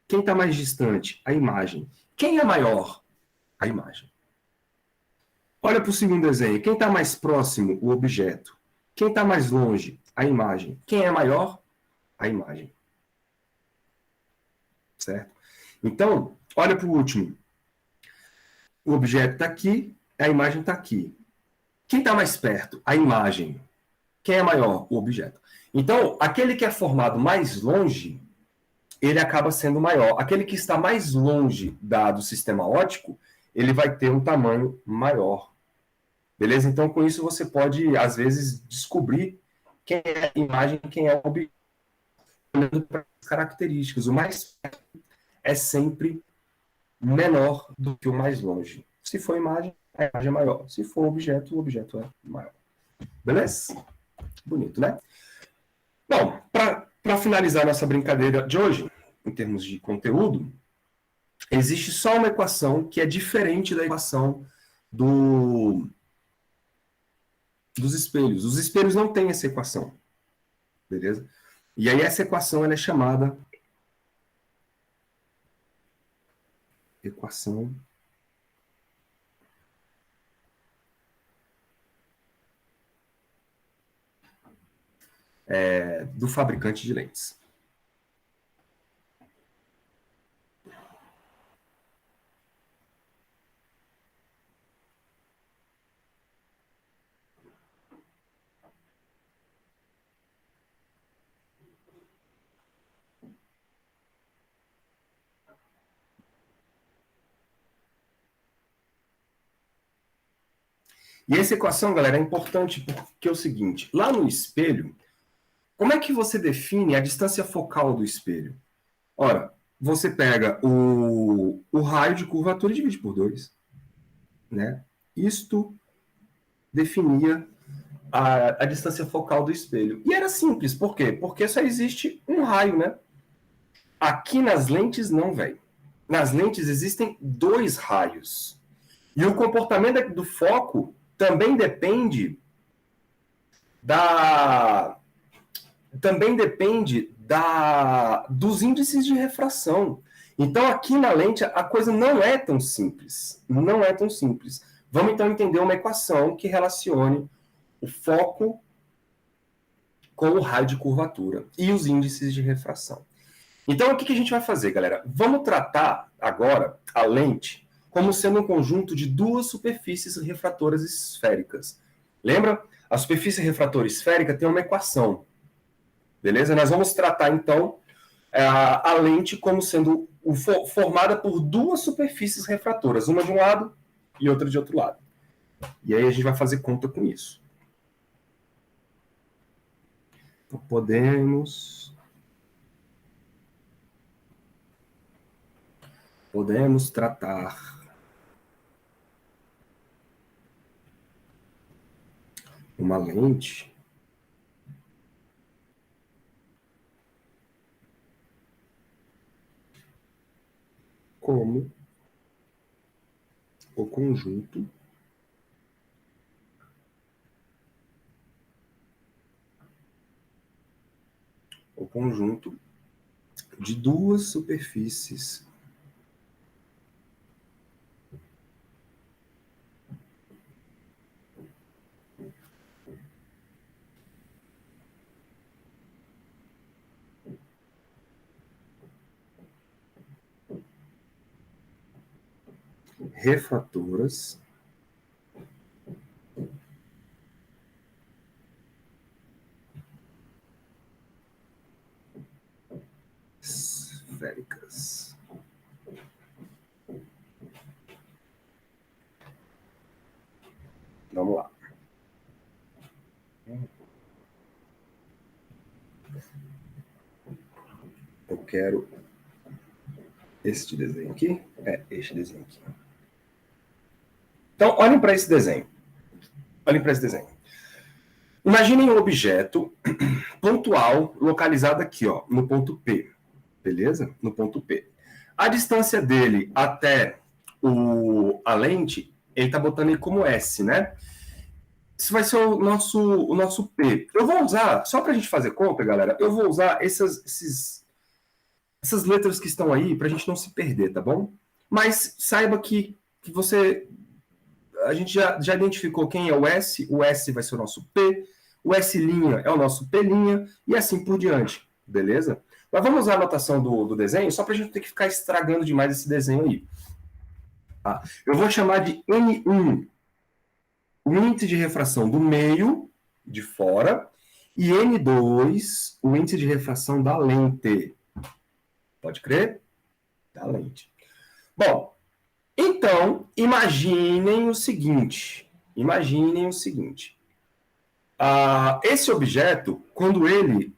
Quem está mais distante? A imagem. Quem é maior? A imagem. Olha para o segundo desenho. Quem está mais próximo? O objeto. Quem está mais longe? A imagem. Quem é maior? A imagem. Certo? Então, olha para o último. O objeto está aqui, a imagem está aqui. Quem está mais perto? A imagem. Quem é maior? O objeto. Então, aquele que é formado mais longe, ele acaba sendo maior. Aquele que está mais longe do sistema óptico, ele vai ter um tamanho maior. Beleza? Então, com isso, você pode, às vezes, descobrir quem é a imagem e quem é o objeto, olhando para as características. O mais perto é sempre menor do que o mais longe. Se for imagem, a imagem é maior. Se for o objeto é maior. Beleza? Bonito, né? Bom, para finalizar nossa brincadeira de hoje, em termos de conteúdo, existe só uma equação que é diferente da equação dos espelhos. Os espelhos não têm essa equação. Beleza? E aí essa equação ela é chamada equação do fabricante de lentes. E essa equação, galera, é importante porque é o seguinte, lá no espelho, como é que você define a distância focal do espelho? Ora, você pega o raio de curvatura e divide por 2. Né? Isto definia a distância focal do espelho. E era simples, por quê? Porque só existe um raio, né? Aqui nas lentes não, velho. Nas lentes existem 2 raios. E o comportamento do foco também depende dos índices de refração. Então, aqui na lente, a coisa não é tão simples. Não é tão simples. Vamos, então, entender uma equação que relacione o foco com o raio de curvatura e os índices de refração. Então, o que a gente vai fazer, galera? Vamos tratar agora a lente como sendo um conjunto de 2 superfícies refratoras esféricas. Lembra? A superfície refratora esférica tem uma equação. Beleza? Nós vamos tratar, então, a lente como sendo formada por 2 superfícies refratoras, uma de um lado e outra de outro lado. E aí a gente vai fazer conta com isso. Então, podemos tratar uma lente como o conjunto de duas superfícies refratoras esféricas. Vamos lá. Eu quero este desenho aqui. Este desenho aqui. Então, olhem para esse desenho. Olhem para esse desenho. Imaginem um objeto pontual localizado aqui, ó, no ponto P. Beleza? No ponto P. A distância dele até a lente, ele está botando aí como S, né? Isso vai ser o nosso P. Eu vou usar, só para a gente fazer conta, galera, eu vou usar essas letras que estão aí para a gente não se perder, tá bom? Mas saiba que a gente já identificou quem é o S vai ser o nosso P, o S' é o nosso P', e assim por diante, beleza? Mas vamos usar a anotação do desenho, só para a gente não ter que ficar estragando demais esse desenho aí. Tá? Eu vou chamar de N1, o índice de refração do meio, de fora, e N2, o índice de refração da lente. Pode crer? Da lente. Bom, então, imaginem o seguinte. Esse objeto, quando ele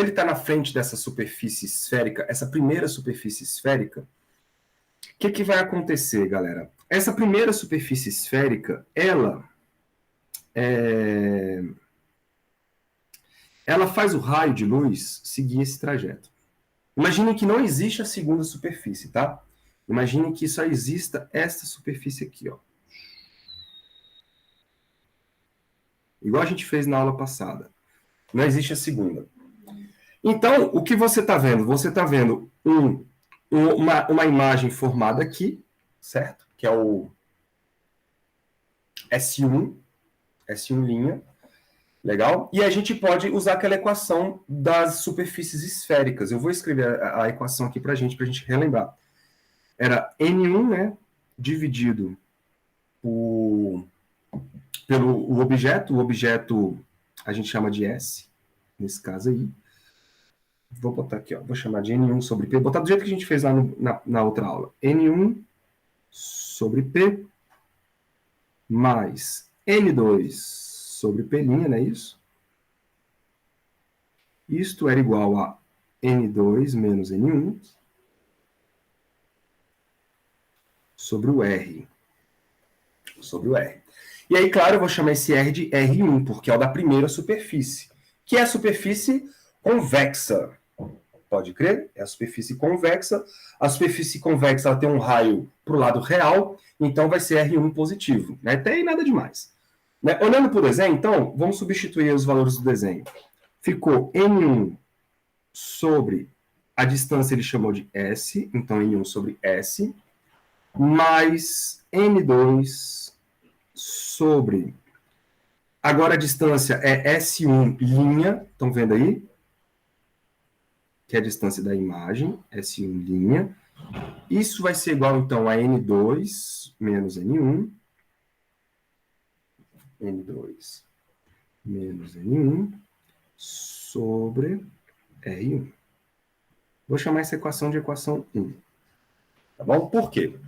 está na frente dessa superfície esférica, essa primeira superfície esférica, o que vai acontecer, galera? Essa primeira superfície esférica, ela faz o raio de luz seguir esse trajeto. Imaginem que não existe a segunda superfície, tá? Imaginem que só exista esta superfície aqui, ó. Igual a gente fez na aula passada. Não existe a segunda. Então, o que você está vendo? Você está vendo uma imagem formada aqui, certo? Que é o S1 linha. Legal? E a gente pode usar aquela equação das superfícies esféricas. Eu vou escrever a equação aqui para a gente relembrar. Era N1, né, dividido pelo objeto. O objeto a gente chama de S, nesse caso aí. Vou botar aqui, ó, vou chamar de N1 sobre P. Vou botar do jeito que a gente fez lá na outra aula. N1 sobre P mais N2 sobre P', não é isso? Isto era igual a N2 menos N1 sobre o R. E aí, claro, eu vou chamar esse R de R1, porque é o da primeira superfície, que é a superfície convexa. Pode crer? É a superfície convexa. A superfície convexa ela tem um raio para o lado real, então vai ser R1 positivo. Não tem nada demais. Né? Olhando para o desenho, então, vamos substituir os valores do desenho. Ficou N1 sobre a distância, ele chamou de S, então N1 sobre S, mais N2 sobre... Agora a distância é S1 linha, estão vendo aí? Que é a distância da imagem, S1 linha. Isso vai ser igual, então, a N2 menos N1. N2 menos N1 sobre R1. Vou chamar essa equação de equação 1. Tá bom? Por quê?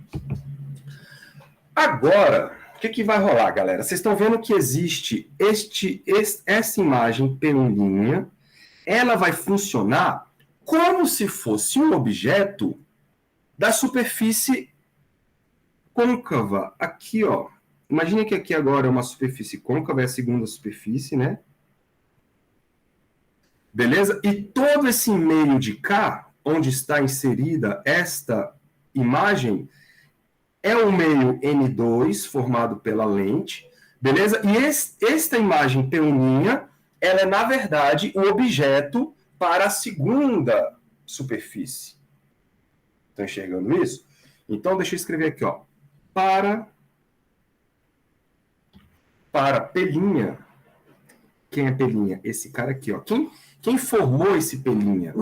Agora, o que vai rolar, galera? Vocês estão vendo que existe essa imagem P', ela vai funcionar como se fosse um objeto da superfície côncava. Aqui, ó. Imagine que aqui agora é uma superfície côncava, é a segunda superfície, né? Beleza? E todo esse meio de cá, onde está inserida esta imagem, é o meio N2 formado pela lente, beleza? E esta imagem peuninha, ela é, na verdade, o objeto para a segunda superfície. Estão enxergando isso? Então, deixa eu escrever aqui, ó. Para pelinha. Quem é pelinha? Esse cara aqui, ó. Quem formou esse pelinha?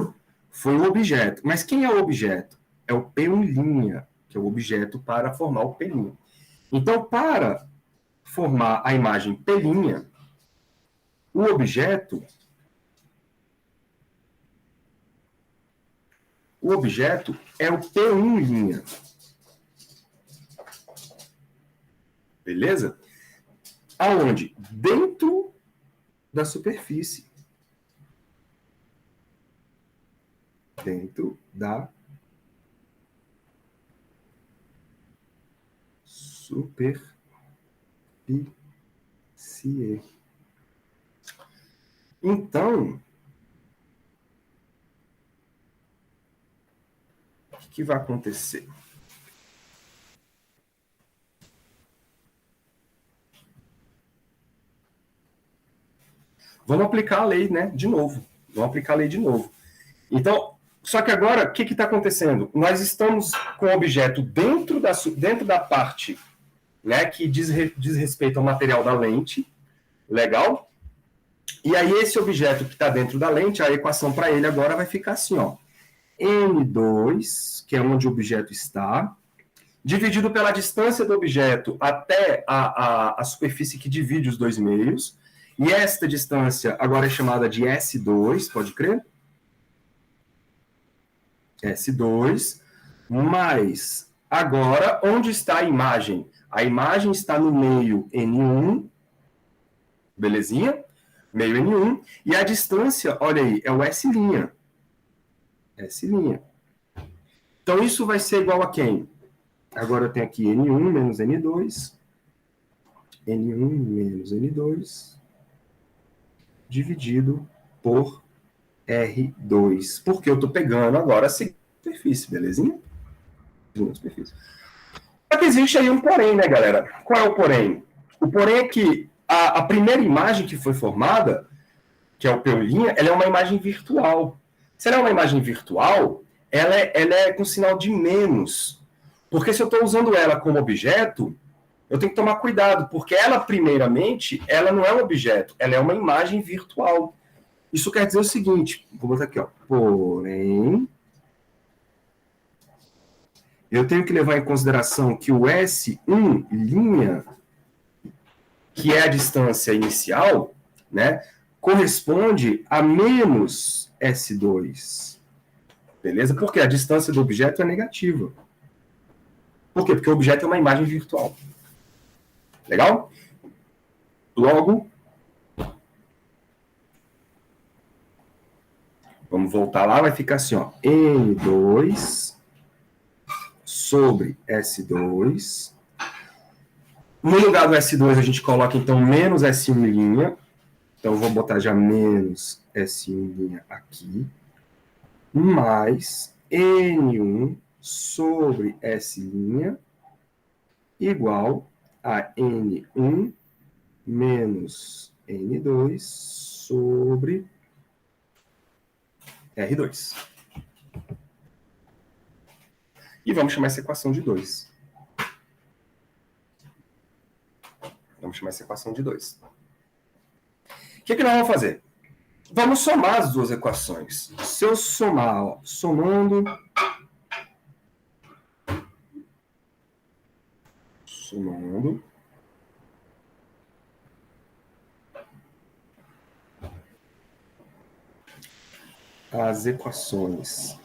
Foi o objeto. Mas quem é o objeto? É o peulinha, que é o objeto para formar o pelinha. Então, para formar a imagem pelinha, o objeto é o P1'. Beleza? Aonde? Dentro da superfície. Dentro da superfície. Então, o que vai acontecer? Vamos aplicar a lei, né? De novo. Vamos aplicar a lei de novo. Então, só que agora, o que está acontecendo? Nós estamos com o objeto dentro da parte, né, que diz respeito ao material da lente. Legal? E aí, esse objeto que está dentro da lente, a equação para ele agora vai ficar assim, ó. N2, que é onde o objeto está, dividido pela distância do objeto até a superfície que divide os dois meios. E esta distância agora é chamada de S2, pode crer? S2, mas agora, onde está a imagem? A imagem está no meio N1, belezinha? Meio N1, e a distância, olha aí, é o S'. S'. Então, isso vai ser igual a quem? Agora eu tenho aqui N1 menos N2, N1 menos N2, dividido por R2. Porque eu estou pegando agora a segunda superfície, belezinha? Segunda superfície. Só que existe aí um porém, né, galera? Qual é o porém? O porém é que a primeira imagem que foi formada, que é o peulinha, ela é uma imagem virtual. Se ela é uma imagem virtual, ela é com sinal de menos. Porque se eu estou usando ela como objeto, eu tenho que tomar cuidado, porque ela, primeiramente, ela não é um objeto, ela é uma imagem virtual. Isso quer dizer o seguinte, vou botar aqui, ó, porém, eu tenho que levar em consideração que o S1', que é a distância inicial, né, corresponde a menos S2. Beleza? Porque a distância do objeto é negativa. Por quê? Porque o objeto é uma imagem virtual. Legal? Logo, vamos voltar lá, vai ficar assim, ó, N2 sobre S2. No lugar do S2, a gente coloca, então, menos S1'. Então, eu vou botar já menos S1' aqui. Mais N1 sobre S' igual a N1 menos N2 sobre R2. E vamos chamar essa equação de 2. Vamos chamar essa equação de 2. O que nós vamos fazer? Vamos somar as duas equações. Se eu somar, ó, somando, as equações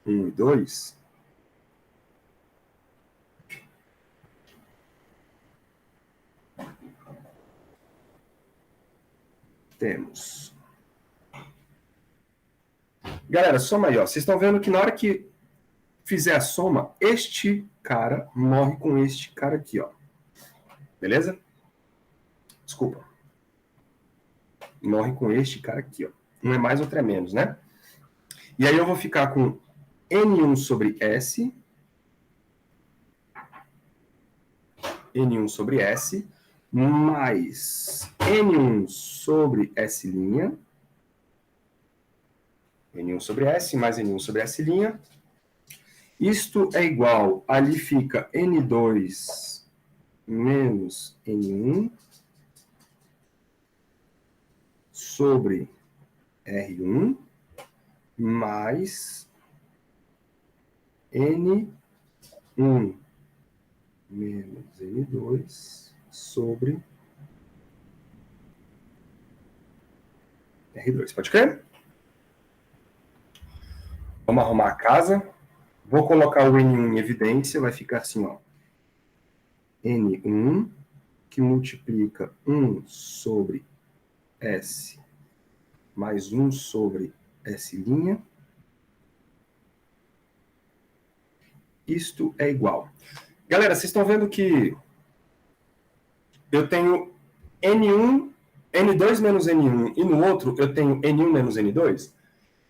um e 2, temos Galera, soma aí, ó. Vocês estão vendo que na hora que fizer a soma, este cara morre com este cara aqui, ó. Beleza? Desculpa. Morre com este cara aqui, ó. Um é mais, outro é menos, né? E aí eu vou ficar com N1 sobre S. N1 sobre S. Mais N1 sobre S'. N1 sobre S mais N1 sobre S'. Isto é igual, ali fica N2 menos N1 sobre R1 mais N1 menos N2 sobre R2. Pode crer? Vamos arrumar a casa. Vou colocar o N1 em evidência, vai ficar assim, ó. N1, que multiplica 1 sobre S mais 1 sobre S'. Isto é igual. Galera, vocês estão vendo que eu tenho N1, N2 menos N1, e no outro eu tenho N1 menos N2?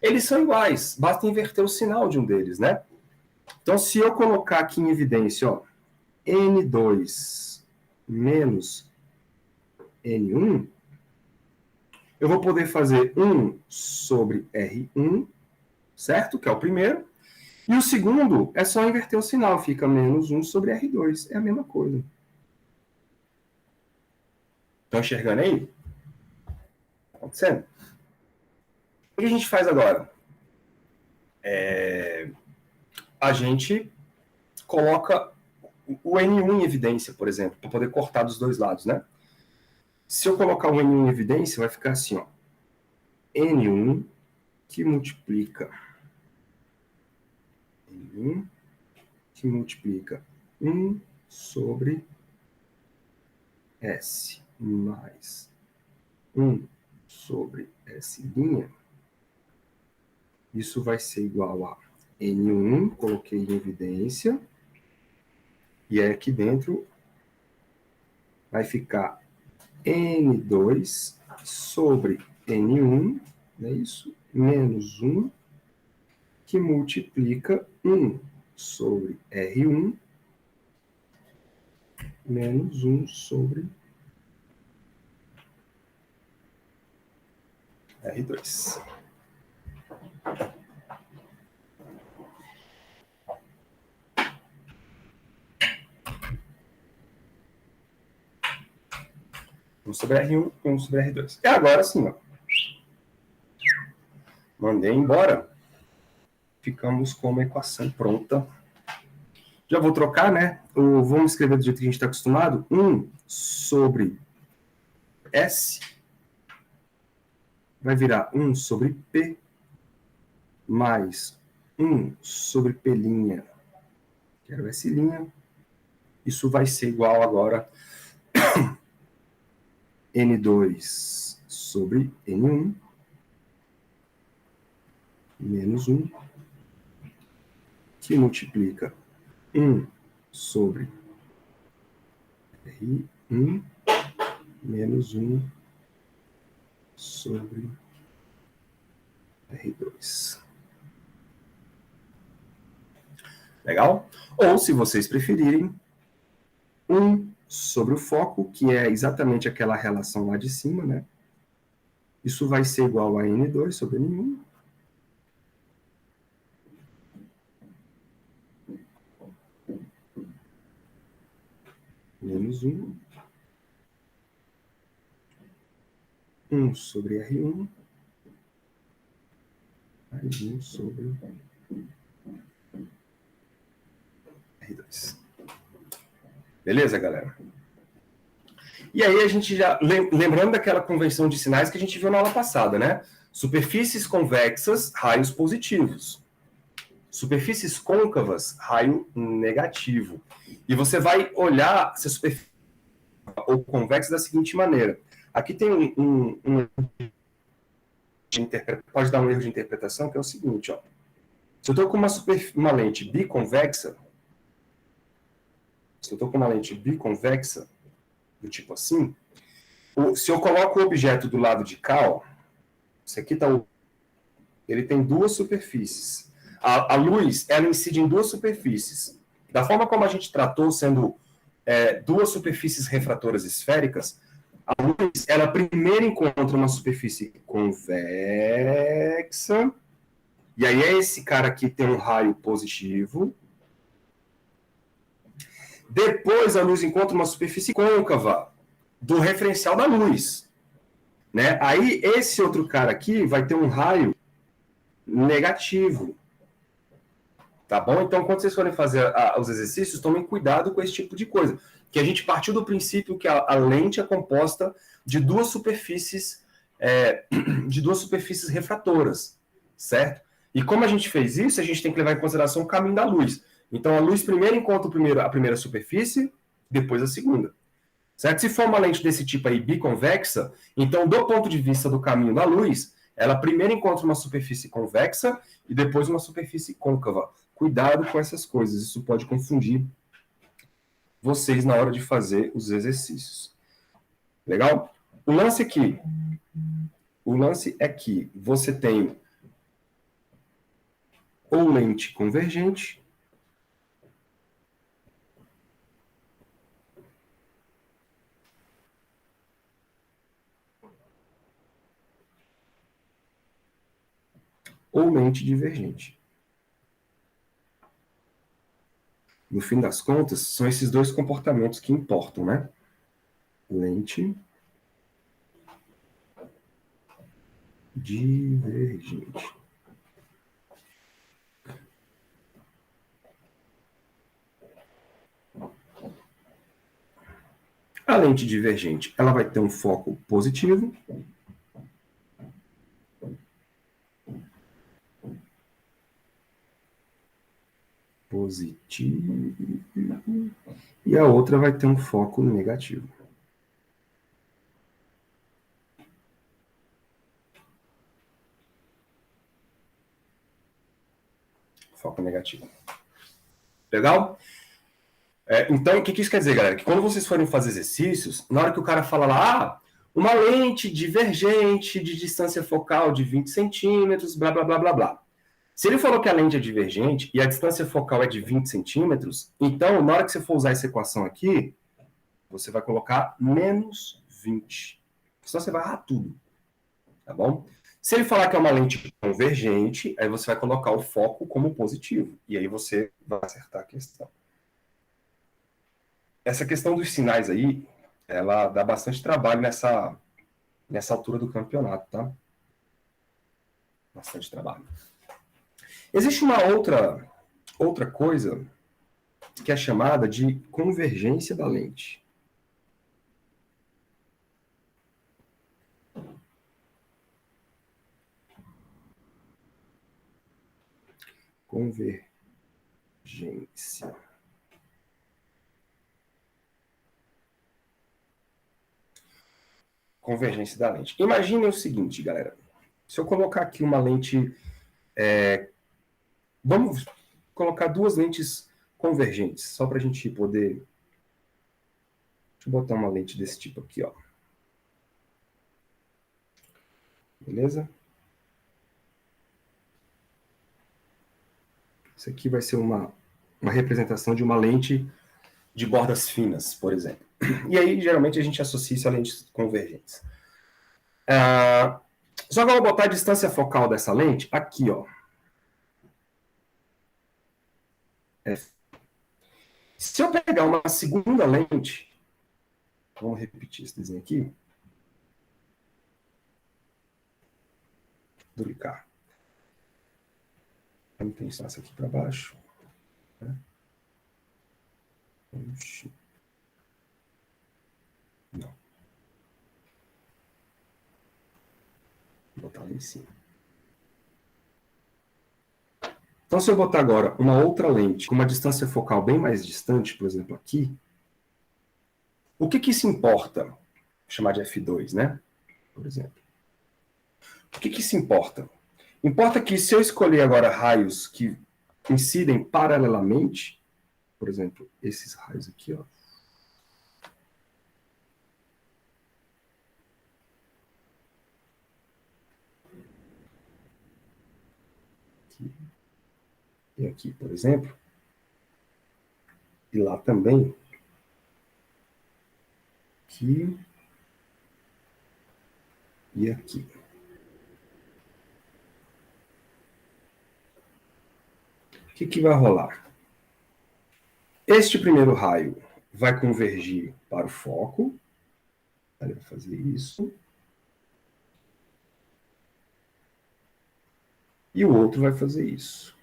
Eles são iguais, basta inverter o sinal de um deles, né? Então, se eu colocar aqui em evidência, ó, N2 menos N1, eu vou poder fazer 1 sobre R1, certo? Que é o primeiro. E o segundo é só inverter o sinal, fica menos 1 sobre R2. É a mesma coisa. Estão enxergando aí? Tá acontecendo? O que a gente faz agora? A gente coloca o N1 em evidência, por exemplo, para poder cortar dos dois lados, né? Se eu colocar o N1 em evidência, vai ficar assim, ó. N1 que multiplica N1 que multiplica 1 sobre S mais 1 sobre S'. Isso vai ser igual a N1, coloquei em evidência, e aí aqui dentro vai ficar N2 sobre N1, não é isso? Menos 1, que multiplica 1 sobre R1, menos 1 sobre R2. Um sobre R1 e 1 sobre R2. E agora sim, ó. Mandei embora. Ficamos com uma equação pronta. Já vou trocar, né? Vamos escrever do jeito que a gente está acostumado. 1 sobre S vai virar 1 sobre P mais 1 sobre P', que era o S'. Isso vai ser igual agora N2 sobre N1 menos 1, que multiplica 1 sobre R1 menos 1 sobre R2. Legal? Ou, se vocês preferirem, 1 sobre o foco, que é exatamente aquela relação lá de cima, né? Isso vai ser igual a N2 sobre N1. Menos 1. 1 sobre R1. Mais 1 sobre R2. Beleza, galera? E aí a gente já, lembrando daquela convenção de sinais que a gente viu na aula passada, né? Superfícies convexas, raios positivos. Superfícies côncavas, raio negativo. E você vai olhar se a superfície ou convexa da seguinte maneira. Aqui tem pode dar um erro de interpretação, que é o seguinte, ó. Se eu estou com uma lente biconvexa, do tipo assim, se eu coloco o objeto do lado de cá, ó, esse aqui tá ele tem duas superfícies. A luz, ela incide em duas superfícies. Da forma como a gente tratou, sendo duas superfícies refratoras esféricas, a luz, ela primeiro encontra uma superfície convexa, e aí esse cara aqui tem um raio positivo. Depois a luz encontra uma superfície côncava do referencial da luz, né? Aí esse outro cara aqui vai ter um raio negativo, tá bom? Então, quando vocês forem fazer os exercícios, tomem cuidado com esse tipo de coisa, que a gente partiu do princípio que a lente é composta de duas superfícies refratoras, certo? E como a gente fez isso, a gente tem que levar em consideração o caminho da luz. Então, a luz primeiro encontra a primeira superfície, depois a segunda. Certo? Se for uma lente desse tipo aí, biconvexa, então, do ponto de vista do caminho da luz, ela primeiro encontra uma superfície convexa e depois uma superfície côncava. Cuidado com essas coisas, isso pode confundir vocês na hora de fazer os exercícios. Legal? O lance é que você tem ou lente convergente, ou lente divergente. No fim das contas, são esses dois comportamentos que importam, né? Lente divergente. A lente divergente, ela vai ter um foco positivo. E a outra vai ter um foco negativo. Foco negativo. Legal? Então, o que isso quer dizer, galera? Que quando vocês forem fazer exercícios, na hora que o cara fala lá, uma lente divergente de distância focal de 20 centímetros, blá, blá, blá, blá, blá. Se ele falou que a lente é divergente e a distância focal é de 20 centímetros, então, na hora que você for usar essa equação aqui, você vai colocar menos 20. Senão você vai errar tudo. Tá bom? Se ele falar que é uma lente convergente, aí você vai colocar o foco como positivo. E aí você vai acertar a questão. Essa questão dos sinais aí, ela dá bastante trabalho nessa altura do campeonato, tá? Bastante trabalho. Existe uma outra coisa que é chamada de convergência da lente. Convergência. Convergência da lente. Imagine o seguinte, galera. Se eu colocar aqui uma lente... vamos colocar duas lentes convergentes, só para a gente poder... Deixa eu botar uma lente desse tipo aqui, ó. Beleza? Isso aqui vai ser uma representação de uma lente de bordas finas, por exemplo. E aí, geralmente, a gente associa isso a lentes convergentes. Só que eu vou botar a distância focal dessa lente aqui, ó. Se eu pegar uma segunda lente, vamos repetir esse desenho aqui. Duplicar. Vamos pensar isso aqui para baixo. Né? Não. Vou botar ali em cima. Então, se eu botar agora uma outra lente com uma distância focal bem mais distante, por exemplo, aqui, o que isso importa? Vou chamar de F2, né? Por exemplo. O que isso importa? Importa que se eu escolher agora raios que incidem paralelamente, por exemplo, esses raios aqui, ó. Aqui. E aqui, por exemplo. E lá também. Aqui. E aqui. O que vai rolar? Este primeiro raio vai convergir para o foco. Ele vai fazer isso. E o outro vai fazer isso.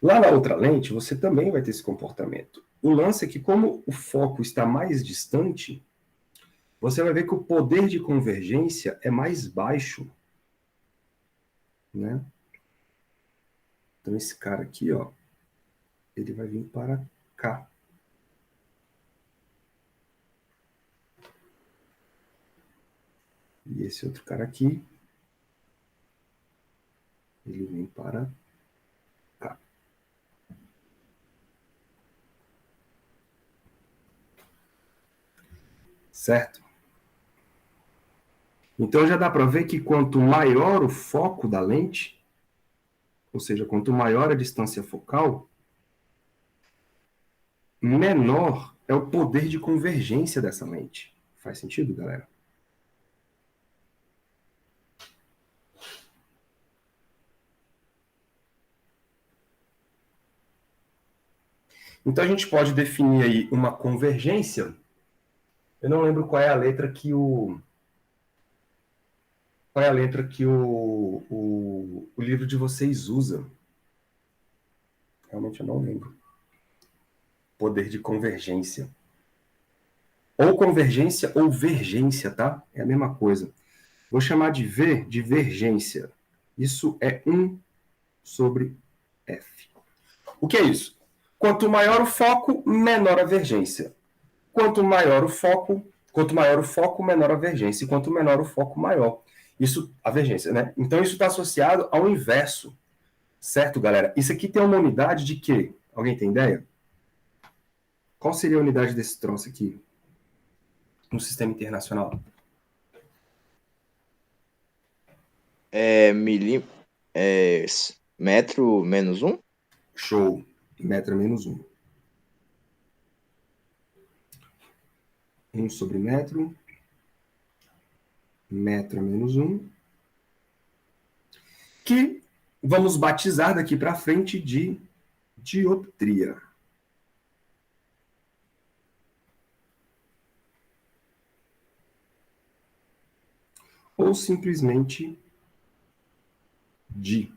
Lá na outra lente, você também vai ter esse comportamento. O lance é que, como o foco está mais distante, você vai ver que o poder de convergência é mais baixo. Né? Então, esse cara aqui, ó, ele vai vir para cá. E esse outro cara aqui, ele vem para cá. Certo? Então já dá para ver que quanto maior o foco da lente, ou seja, quanto maior a distância focal, menor é o poder de convergência dessa lente. Faz sentido, galera? Então a gente pode definir aí uma convergência. Eu não lembro qual é a letra que o livro de vocês usa. Realmente eu não lembro. Poder de convergência. Ou convergência ou vergência, tá? É a mesma coisa. Vou chamar de V de vergência. Isso é 1 sobre F. O que é isso? Quanto maior o foco, menor a vergência. Quanto maior o foco, menor a vergência. E quanto menor o foco, maior. Isso, a vergência, né? Então isso está associado ao inverso. Certo, galera? Isso aqui tem uma unidade de quê? Alguém tem ideia? Qual seria a unidade desse troço aqui? No sistema internacional? Metro menos 1? Show. Metro menos 1. 1 sobre metro. Metro menos 1. Que vamos batizar daqui para frente de dioptria. Ou simplesmente di.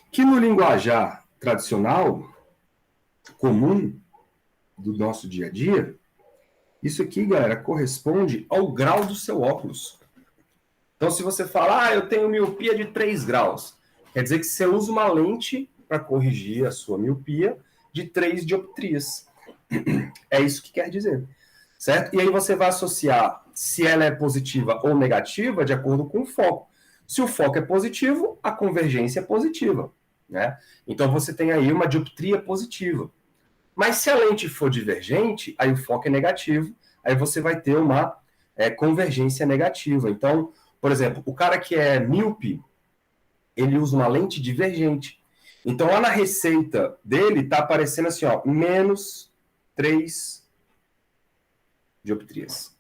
Que no linguajar tradicional, comum, do nosso dia a dia, isso aqui, galera, corresponde ao grau do seu óculos. Então, se você fala, eu tenho miopia de 3 graus, quer dizer que você usa uma lente para corrigir a sua miopia de 3 dioptrias. É isso que quer dizer. Certo? E aí você vai associar se ela é positiva ou negativa de acordo com o foco. Se o foco é positivo, a convergência é positiva. Né? Então você tem aí uma dioptria positiva. Mas se a lente for divergente, aí o foco é negativo, aí você vai ter uma convergência negativa. Então, por exemplo, o cara que é míope, ele usa uma lente divergente. Então, lá na receita dele, está aparecendo assim, ó, menos 3 dioptrias.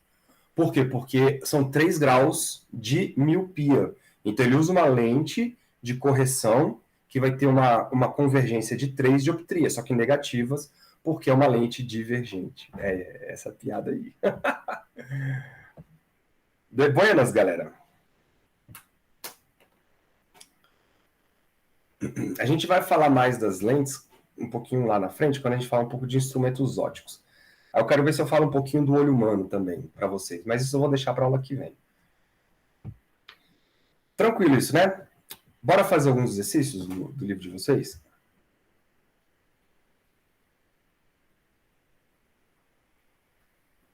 Por quê? Porque são 3 graus de miopia. Então, ele usa uma lente de correção que vai ter uma convergência de 3 dioptrias, só que negativas, porque é uma lente divergente. É essa piada aí. De buenas, galera. A gente vai falar mais das lentes um pouquinho lá na frente, quando a gente fala um pouco de instrumentos ópticos. Aí eu quero ver se eu falo um pouquinho do olho humano também para vocês, mas isso eu vou deixar para a aula que vem. Tranquilo isso, né? Bora fazer alguns exercícios do livro de vocês?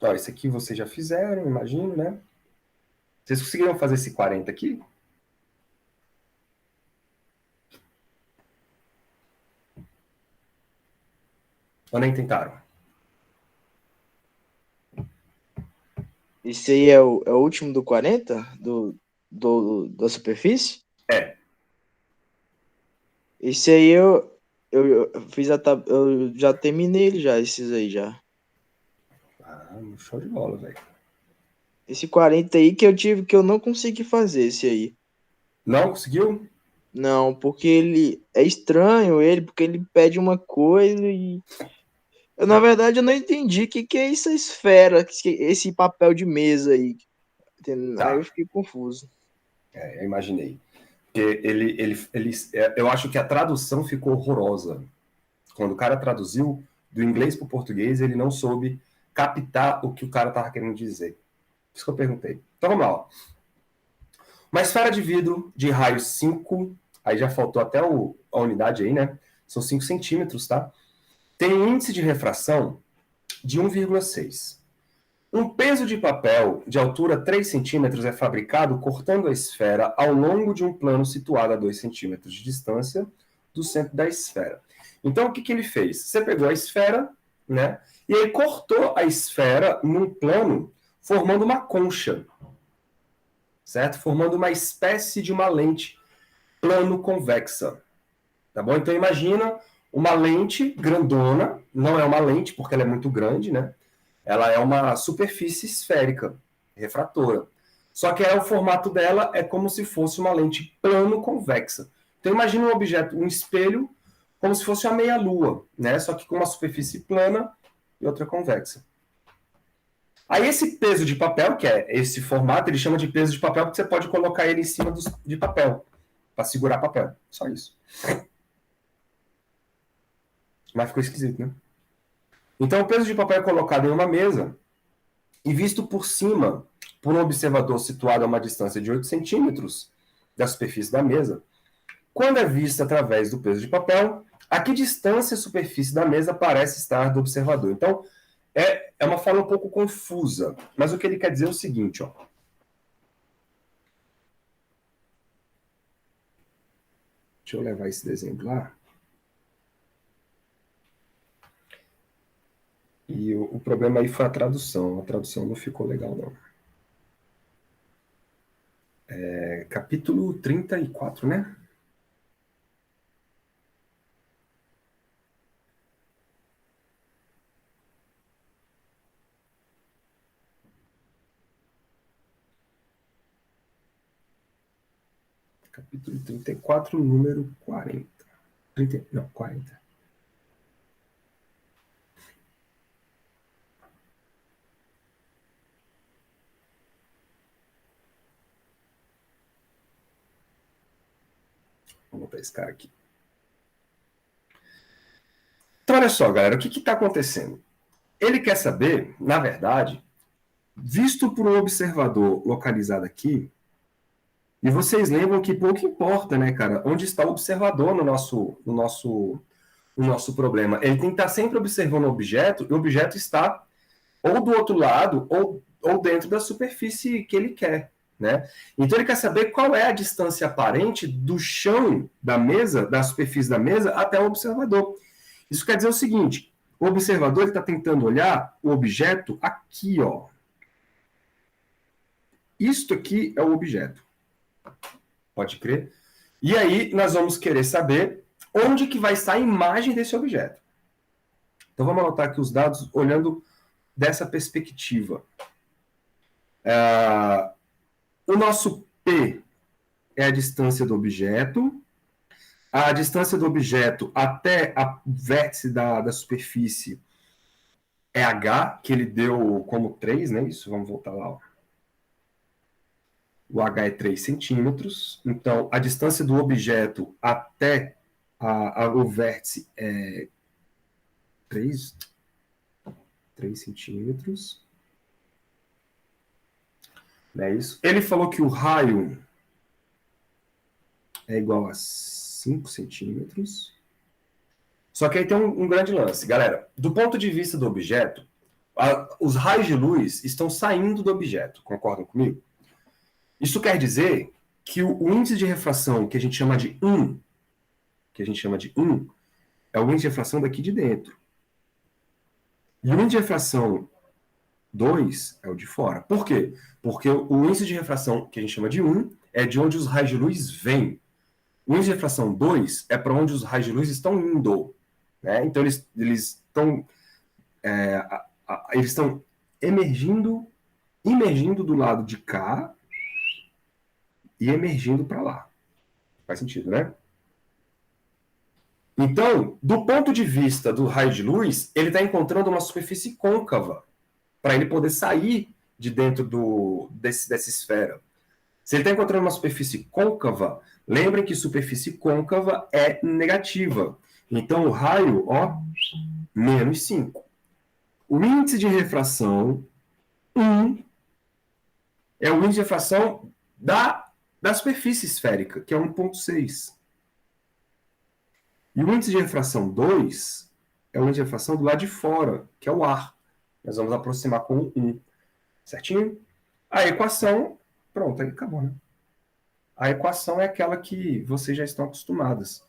Ó, esse aqui vocês já fizeram, imagino, né? Vocês conseguiram fazer esse 40 aqui? Ou nem tentaram? Esse aí é o último do 40? Da superfície? É. Esse aí eu fiz eu já terminei ele já, esses aí já. Ah, show de bola, velho. Esse 40 aí que eu não consegui fazer esse aí. Não conseguiu? Não, porque ele é estranho porque ele pede uma coisa e eu, na verdade, eu não entendi o que é essa esfera, esse papel de mesa aí. Aí eu Tá, fiquei confuso. eu imaginei. Porque eu acho que a tradução ficou horrorosa. Quando o cara traduziu do inglês para o português, ele não soube captar o que o cara estava querendo dizer. Isso que eu perguntei. Então vamos lá. Ó. Uma esfera de vidro de raio 5, aí já faltou até a unidade aí, né? São 5 centímetros, tá? Tem um índice de refração de 1,6. Um peso de papel de altura 3 centímetros é fabricado cortando a esfera ao longo de um plano situado a 2 centímetros de distância do centro da esfera. Então, o que, que ele fez? Você pegou a esfera, né? E aí cortou a esfera num plano, formando uma concha, certo? Formando uma espécie de uma lente plano-convexa, tá bom? Então, imagina uma lente grandona, não é uma lente porque ela é muito grande, né? Ela é uma superfície esférica, refratora. Só que o formato dela é como se fosse uma lente plano-convexa. Então imagina um objeto, um espelho, como se fosse uma meia-lua, né? Só que com uma superfície plana e outra convexa. Aí esse peso de papel, que é esse formato, ele chama de peso de papel porque você pode colocar ele em cima de papel, para segurar papel. Só isso. Mas ficou esquisito, né? Então o peso de papel é colocado em uma mesa e visto por cima por um observador situado a uma distância de 8 centímetros da superfície da mesa. Quando é vista através do peso de papel, a que distância a superfície da mesa parece estar do observador? Então, é uma fala um pouco confusa, mas o que ele quer dizer é o seguinte, ó. Deixa eu levar esse desenho lá. E o problema aí foi a tradução. A tradução não ficou legal, não. Capítulo 34, né? Capítulo 34, número 40. 30, não, 40. Vou botar esse cara aqui. Então, olha só, galera, o que está acontecendo? Ele quer saber, na verdade, visto por um observador localizado aqui, e vocês lembram que pouco importa, né, cara, onde está o observador no nosso problema. Ele tem que estar sempre observando o objeto, e o objeto está ou do outro lado, ou dentro da superfície que ele quer. Né? Então ele quer saber qual é a distância aparente do chão da mesa, da superfície da mesa, até o observador. Isso quer dizer o seguinte: o observador está tentando olhar o objeto aqui, ó. Isto aqui é o objeto. Pode crer? E aí nós vamos querer saber onde que vai estar a imagem desse objeto. Então vamos anotar aqui os dados olhando dessa perspectiva. O nosso P é a distância do objeto. A distância do objeto até a vértice da superfície é H, que ele deu como 3, né? Isso, vamos voltar lá. Ó. O H é 3 centímetros. Então, a distância do objeto até o vértice é 3 centímetros. Não é isso? Ele falou que o raio é igual a 5 centímetros. Só que aí tem um grande lance, galera. Do ponto de vista do objeto, os raios de luz estão saindo do objeto, concordam comigo? Isso quer dizer que o índice de refração, que a gente chama de 1, é o índice de refração daqui de dentro. E o índice de refração 2 é o de fora. Por quê? Porque o índice de refração, que a gente chama de 1, é de onde os raios de luz vêm. O índice de refração 2 é para onde os raios de luz estão indo. Né? Então, eles estão emergindo do lado de cá e emergindo para lá. Faz sentido, né? Então, do ponto de vista do raio de luz, ele está encontrando uma superfície côncava para ele poder sair de dentro dessa esfera. Se ele está encontrando uma superfície côncava, lembrem que superfície côncava é negativa. Então, o raio, menos 5. O índice de refração 1 é o índice de refração da superfície esférica, que é 1,6. E o índice de refração 2 é o índice de refração do lado de fora, que é o ar. Nós vamos aproximar com 1. Certinho? A equação, pronto, aí acabou, né? A equação é aquela que vocês já estão acostumadas.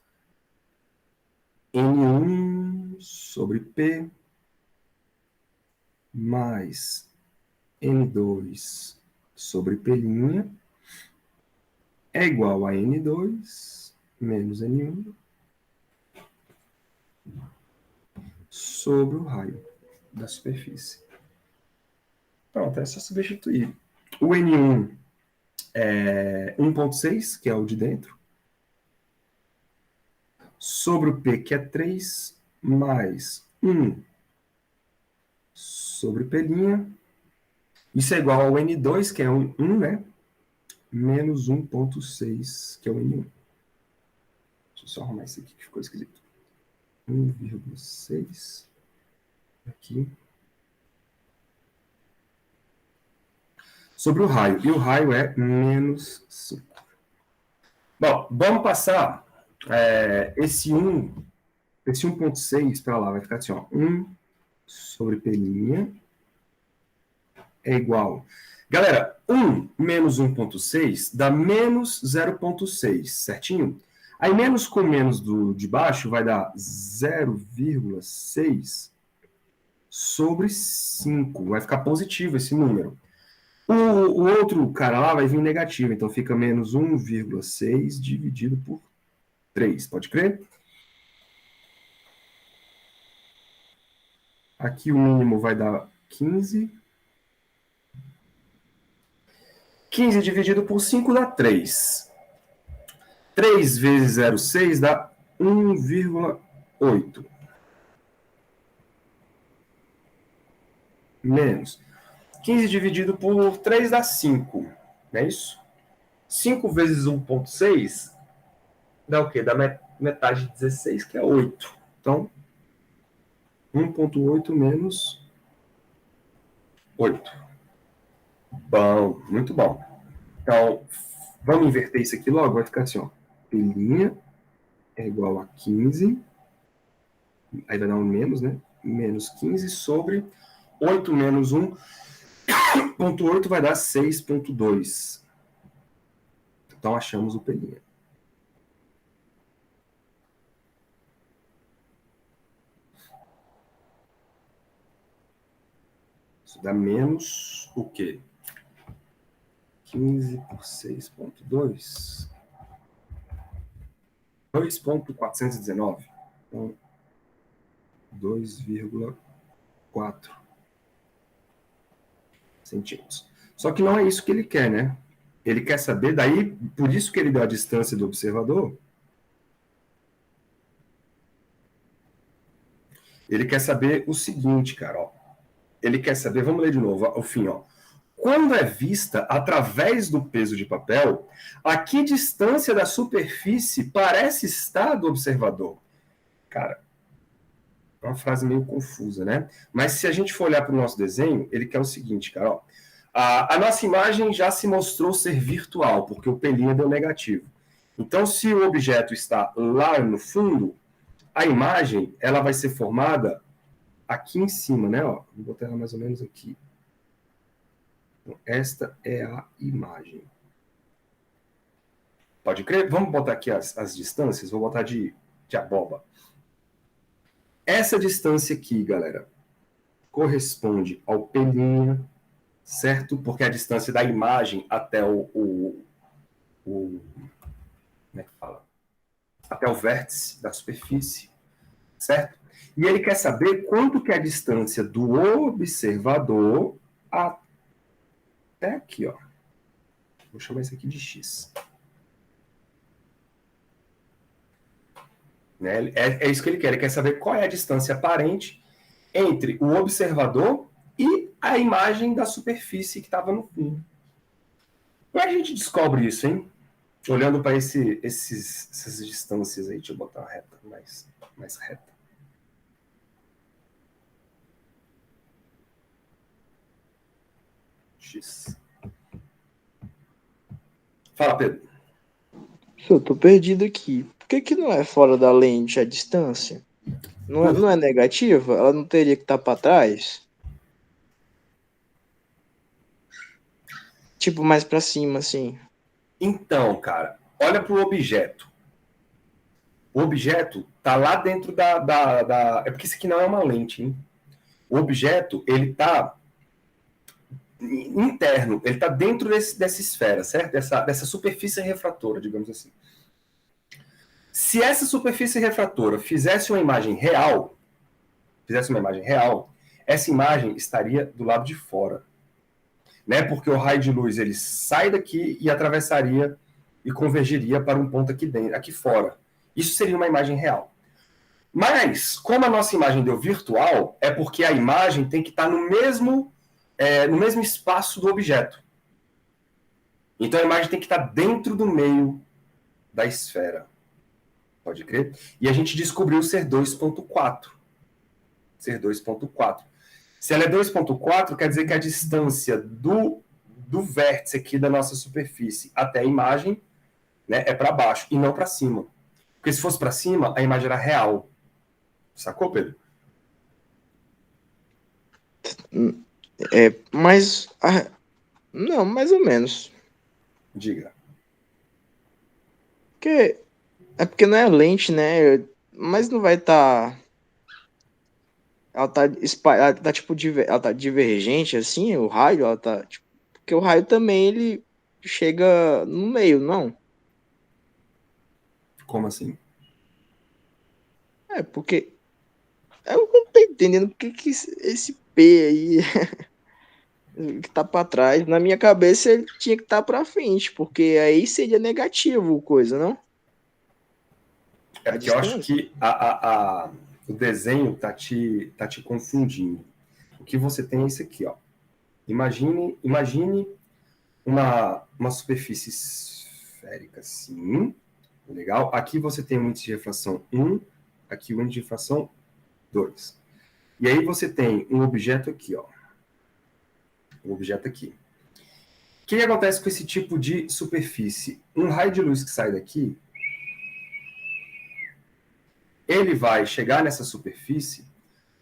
N1 sobre P mais N2 sobre P' é igual a N2 menos N1 sobre o raio da superfície. Pronto, é só substituir. O N1 é 1,6, que é o de dentro, sobre o P, que é 3, mais 1 sobre P'. Isso é igual ao N2, que é 1, né? Menos 1,6, que é o N1. Deixa eu só arrumar isso aqui, que ficou esquisito. 1,6 aqui. Sobre o raio. E o raio é menos 5. Bom, vamos passar esse 1,6 para lá. Vai ficar assim, 1 sobre P' é igual. Galera, 1 menos 1,6 dá menos 0,6, certinho? Aí menos com menos do de baixo vai dar 0,6 sobre 5. Vai ficar positivo esse número. O outro cara lá vai vir negativo, então fica menos 1,6 dividido por 3. Pode crer? Aqui o mínimo vai dar 15. 15 dividido por 5 dá 3. 3 vezes 0,6 dá 1,8. Menos. 15 dividido por 3 dá 5. Não é isso? 5 vezes 1,6 dá o quê? Dá metade de 16, que é 8. Então, 1,8 menos 8. Bom, muito bom. Então, vamos inverter isso aqui logo. Vai ficar assim, P' é igual a 15. Aí vai dar um menos, né? Menos 15 sobre 8 menos 1,8 vai dar 6,2. Então, achamos o P'. Isso dá menos o quê? 15 por 6,2. 2,419. Então, 2,4 centímetros. Só que não é isso que ele quer, né? Ele quer saber, daí, por isso que ele deu a distância do observador. Ele quer saber o seguinte, cara, Ele quer saber, vamos ler de novo, ao fim, Quando é vista através do peso de papel, a que distância da superfície parece estar do observador? Cara, é uma frase meio confusa, né? Mas se a gente for olhar para o nosso desenho, ele quer o seguinte, cara, a nossa imagem já se mostrou ser virtual, porque o P' deu negativo. Então, se o objeto está lá no fundo, a imagem ela vai ser formada aqui em cima, né? Ó, vou botar ela mais ou menos aqui. Então, esta é a imagem. Pode crer? Vamos botar aqui as distâncias. Vou botar de abóbora. Essa distância aqui, galera, corresponde ao P', certo? Porque é a distância da imagem até como é que fala? Até o vértice da superfície, certo? E ele quer saber quanto que é a distância do observador até aqui, ó. Vou chamar isso aqui de x. Né? É isso que ele quer. Ele quer saber qual é a distância aparente entre o observador e a imagem da superfície que estava no fundo. E a gente descobre isso, hein? Olhando para essas distâncias aí. Deixa eu botar uma reta mais reta. X. Fala, Pedro. Eu tô perdido aqui. Por que não é fora da lente a distância? Não é negativa? Ela não teria que estar para trás? Tipo, mais para cima, assim. Então, cara, olha para o objeto. O objeto tá lá dentro da... É porque isso aqui não é uma lente, hein? O objeto, ele tá interno, ele tá dentro dessa esfera, certo? Dessa superfície refratora, digamos assim. Se essa superfície refratora fizesse uma imagem real, essa imagem estaria do lado de fora. Né? Porque o raio de luz ele sai daqui e atravessaria e convergiria para um ponto aqui dentro, aqui fora. Isso seria uma imagem real. Mas, como a nossa imagem deu virtual, é porque a imagem tem que estar no mesmo espaço do objeto. Então a imagem tem que estar dentro do meio da esfera. Pode crer? E a gente descobriu ser 2.4. Ser 2.4. Se ela é 2.4, quer dizer que a distância do vértice aqui da nossa superfície até a imagem, né, é para baixo e não para cima. Porque se fosse para cima, a imagem era real. Sacou, Pedro? Mas... não, mais ou menos. Diga. Porque não é lente, né? Mas não vai estar... Ela tá tipo ela tá divergente assim, o raio, ela tá tipo, porque o raio também ele chega no meio, não? Como assim? Porque eu não tô entendendo porque que esse P aí que tá para trás, na minha cabeça ele tinha que estar para frente, porque aí seria negativo coisa, não? É A porque eu acho distância. que o desenho tá te confundindo. O que você tem é isso aqui, ó. Imagine uma superfície esférica assim. Legal? Aqui você tem o índice de refração 1, aqui o índice de refração 2. E aí você tem um objeto aqui, ó. Um objeto aqui. O que acontece com esse tipo de superfície? Um raio de luz que sai daqui, ele vai chegar nessa superfície,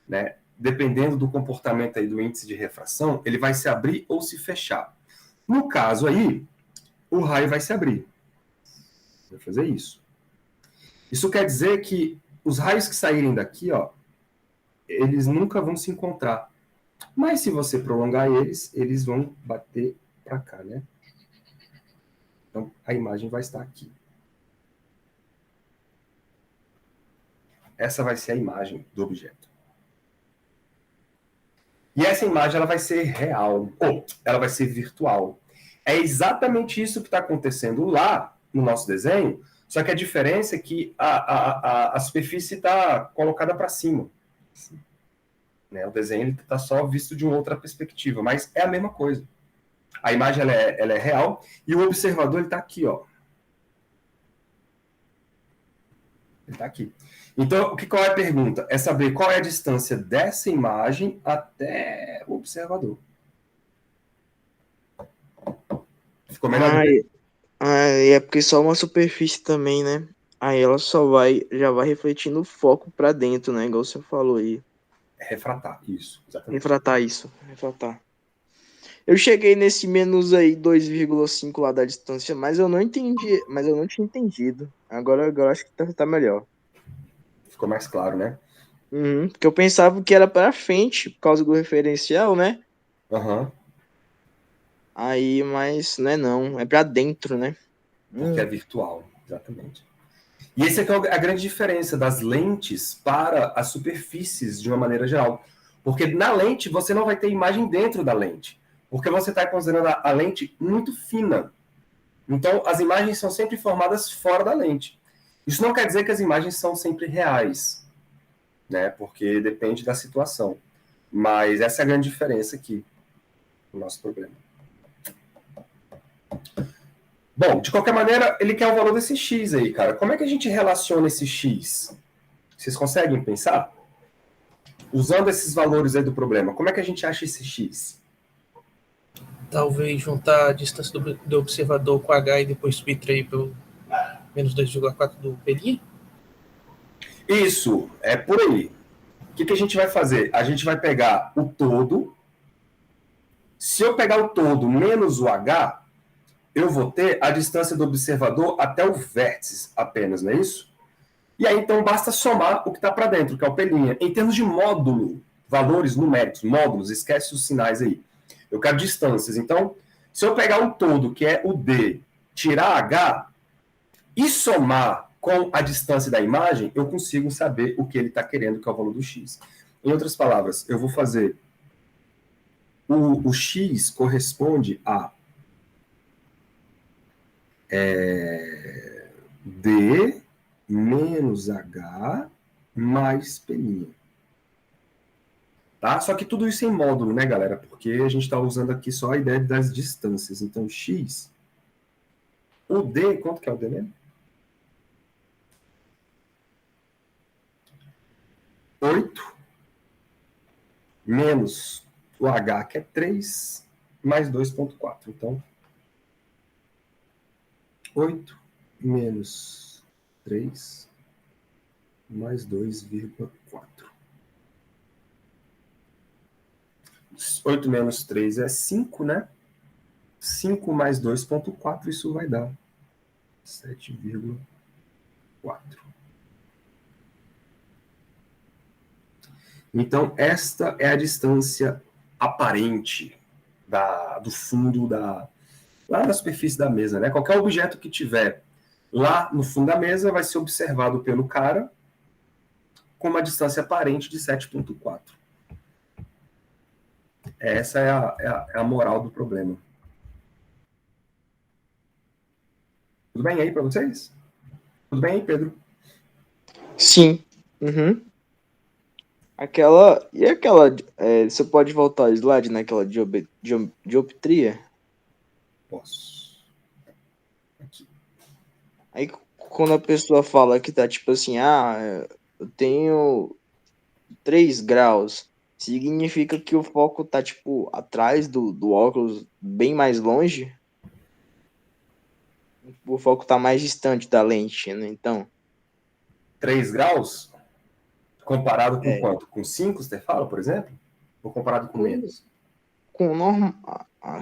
né? Dependendo do comportamento aí do índice de refração, ele vai se abrir ou se fechar. No caso aí, o raio vai se abrir. Vai fazer isso. Isso quer dizer que os raios que saírem daqui, ó, eles nunca vão se encontrar. Mas se você prolongar eles vão bater para cá, né? Então a imagem vai estar aqui. Essa vai ser a imagem do objeto. E essa imagem ela vai ser real, ou ela vai ser virtual. É exatamente isso que está acontecendo lá no nosso desenho, só que a diferença é que a superfície está colocada para cima. Né? O desenho está só visto de uma outra perspectiva, mas é a mesma coisa. A imagem ela é real e o observador está aqui, ó. Ele está aqui. Então, qual é a pergunta? É saber qual é a distância dessa imagem até o observador. Ficou melhor? É porque só uma superfície também, né? Aí ela já vai refletindo o foco pra dentro, né? Igual você falou aí. Refratar, isso, exatamente. Refratar isso, refratar. Eu cheguei nesse menos aí 2,5 lá da distância, mas eu não entendi, mas eu não tinha entendido. Agora acho que tá melhor. Ficou mais claro, né? Uhum, porque eu pensava que era pra frente, por causa do referencial, né? Aham, Aí, mas não é não, é pra dentro, né? porque é virtual, exatamente. E esse é que é a grande diferença das lentes para as superfícies de uma maneira geral. Porque na lente você não vai ter imagem dentro da lente. Porque você está considerando a lente muito fina. Então as imagens são sempre formadas fora da lente. Isso não quer dizer que as imagens são sempre reais, né? Porque depende da situação. Mas essa é a grande diferença aqui do nosso problema. Bom, de qualquer maneira, ele quer o valor desse x aí, cara. Como é que a gente relaciona esse x? Vocês conseguem pensar? Usando esses valores aí do problema, como é que a gente acha esse x? Talvez juntar a distância do observador com H e depois subtrair pelo menos 2,4 do pelinha? Isso, é por aí. O que a gente vai fazer? A gente vai pegar o todo. Se eu pegar o todo menos o h, eu vou ter a distância do observador até o vértice apenas, não é isso? E aí, então, basta somar o que está para dentro, que é o pelinha. Em termos de módulo, valores numéricos, módulos, esquece os sinais aí. Eu quero distâncias. Então, se eu pegar o todo, que é o D, tirar H, e somar com a distância da imagem, eu consigo saber o que ele está querendo, que é o valor do x. Em outras palavras, eu vou fazer o x corresponde a D menos H mais peninha. Tá? Só que tudo isso em módulo, né, galera? Porque a gente está usando aqui só a ideia das distâncias. Então, x, o D, quanto que é o D mesmo? 8 menos o H, que é 3, mais 2,4. Então, 8 menos 3 mais 2,4. 8 menos 3 é 5, né? 5 mais 2,4, isso vai dar 7,4. Então, esta é a distância aparente do fundo lá na superfície da mesa, né? Qualquer objeto que tiver lá no fundo da mesa vai ser observado pelo cara com uma distância aparente de 7,4. Essa é a moral do problema. Tudo bem aí para vocês? Tudo bem aí, Pedro? Sim. Uhum. Aquela. E aquela. Você pode voltar o slide naquela dioptria? Posso. Aqui. Aí quando a pessoa fala que tá tipo assim, eu tenho 3 graus, significa que o foco tá tipo atrás do óculos, bem mais longe? O foco tá mais distante da lente, né? Então. 3 graus? Comparado com É. quanto? Com 5, você fala, por exemplo? Ou comparado com Com, menos? com normal.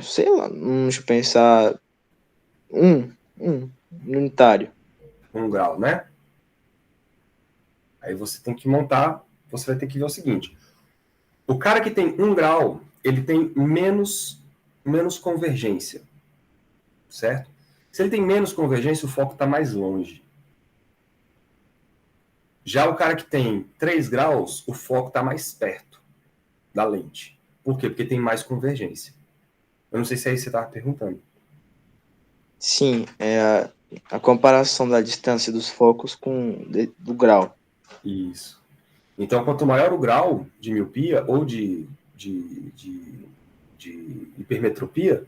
Sei lá, deixa eu pensar. Um unitário. 1 grau, né? Aí você tem que montar, você vai ter que ver o seguinte. O cara que tem 1 grau, ele tem menos convergência, certo? Se ele tem menos convergência, o foco está mais longe. Já o cara que tem 3 graus, o foco está mais perto da lente. Por quê? Porque tem mais convergência. Eu não sei se é isso que você estava perguntando. Sim, a comparação da distância dos focos do grau. Isso. Então, quanto maior o grau de miopia ou de hipermetropia,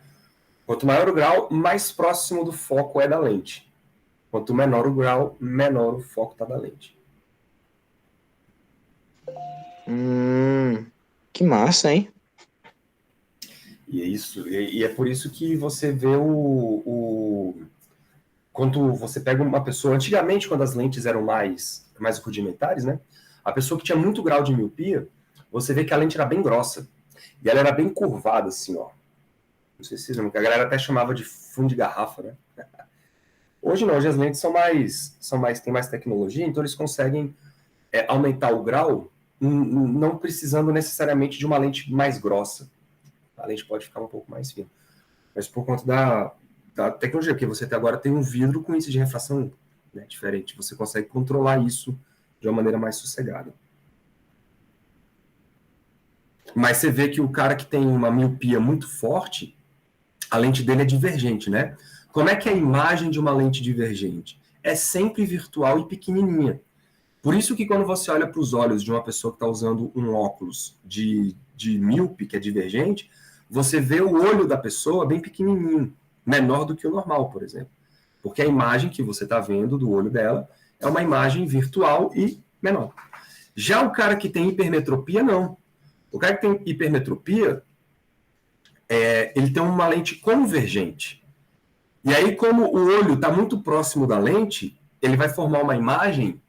quanto maior o grau, mais próximo do foco é da lente. Quanto menor o grau, menor o foco está da lente. Que massa, hein? E é isso. E é por isso que você vê quando você pega uma pessoa, antigamente, quando as lentes eram mais rudimentares, né? A pessoa que tinha muito grau de miopia, você vê que a lente era bem grossa. E ela era bem curvada, assim, ó. Não sei se vocês lembram, que a galera até chamava de fundo de garrafa, né? Hoje não, hoje as lentes tem mais tecnologia, então eles conseguem aumentar o grau, não precisando necessariamente de uma lente mais grossa. A lente pode ficar um pouco mais fina. Mas por conta da tecnologia, que você até agora tem um vidro com índice de refração, né, diferente. Você consegue controlar isso de uma maneira mais sossegada. Mas você vê que o cara que tem uma miopia muito forte, a lente dele é divergente, né? Como é que é a imagem de uma lente divergente? É sempre virtual e pequenininha. Por isso que quando você olha para os olhos de uma pessoa que está usando um óculos de míope, que é divergente, você vê o olho da pessoa bem pequenininho, menor do que o normal, por exemplo. Porque a imagem que você está vendo do olho dela é uma imagem virtual e menor. Já o cara que tem hipermetropia, não. O cara que tem hipermetropia, ele tem uma lente convergente. E aí, como o olho está muito próximo da lente, ele vai formar uma imagem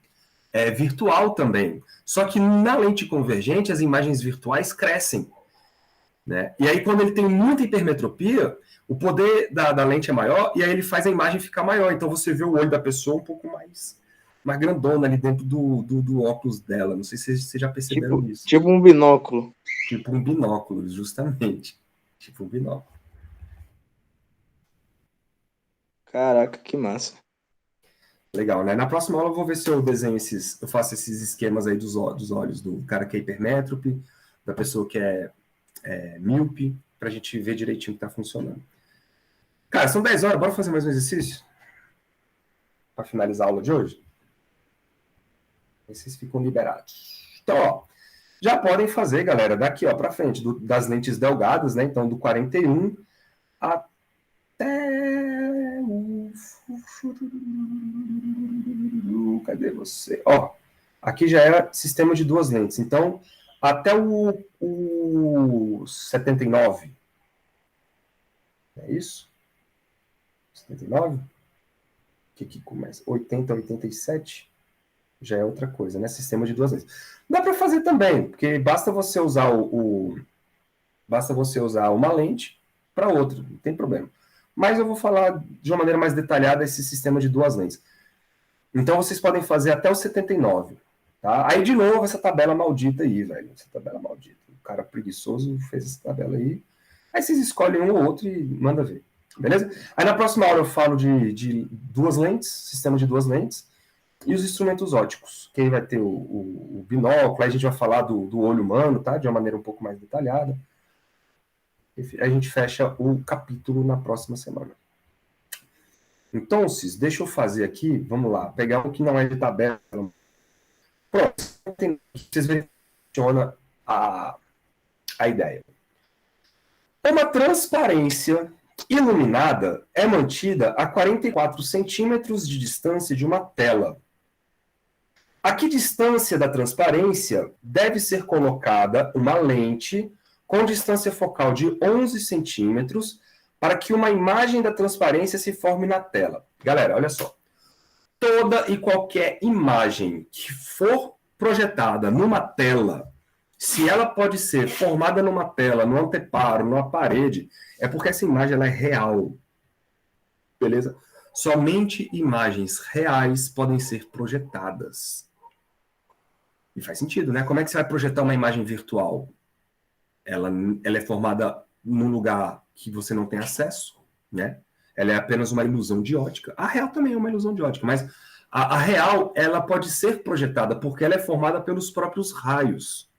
virtual também. Só que na lente convergente, as imagens virtuais crescem. Né? E aí, quando ele tem muita hipermetropia, o poder da lente é maior, e aí ele faz a imagem ficar maior. Então você vê o olho da pessoa um pouco mais grandona ali dentro do óculos dela. Não sei se vocês já perceberam isso. Tipo um binóculo. Tipo um binóculo, justamente. Tipo um binóculo. Caraca, que massa. Legal, né? Na próxima aula eu vou ver se eu desenho eu faço esses esquemas aí dos olhos do cara que é hipermétrope, da pessoa que é míope, pra gente ver direitinho o que tá funcionando. Cara, são 10 horas, bora fazer mais um exercício? Para finalizar a aula de hoje? Vocês ficam liberados. Então, ó, já podem fazer, galera, daqui ó para frente, das lentes delgadas, né? Então, do 41 até o... Cadê você? Ó, aqui já era sistema de duas lentes. Então, até o 79. É isso? 79? O que começa? 80, 87? Já é outra coisa, né? Sistema de duas lentes. Dá para fazer também, porque basta você usar basta você usar uma lente para outra, não tem problema. Mas eu vou falar de uma maneira mais detalhada esse sistema de duas lentes. Então vocês podem fazer até o 79, tá? Aí de novo essa tabela maldita aí, velho. Essa tabela maldita. O cara preguiçoso fez essa tabela aí. Aí vocês escolhem um ou outro e manda ver. Beleza? Aí na próxima aula eu falo de duas lentes, sistema de duas lentes, e os instrumentos ópticos, que aí vai ter o binóculo, aí a gente vai falar do olho humano, tá? De uma maneira um pouco mais detalhada. A gente fecha o capítulo na próxima semana. Então, deixa eu fazer aqui, vamos lá, pegar um que não é de tabela. Pronto, vocês verem que funciona a ideia. Uma transparência iluminada é mantida a 44 centímetros de distância de uma tela. A que distância da transparência deve ser colocada uma lente com distância focal de 11 centímetros para que uma imagem da transparência se forme na tela? Galera, olha só. Toda e qualquer imagem que for projetada numa tela, se ela pode ser formada numa tela, no anteparo, numa parede, é porque essa imagem ela é real. Beleza? Somente imagens reais podem ser projetadas. E faz sentido, né? Como é que você vai projetar uma imagem virtual? Ela é formada num lugar que você não tem acesso, né? Ela é apenas uma ilusão de ótica. A real também é uma ilusão de ótica, mas a real ela pode ser projetada porque ela é formada pelos próprios raios.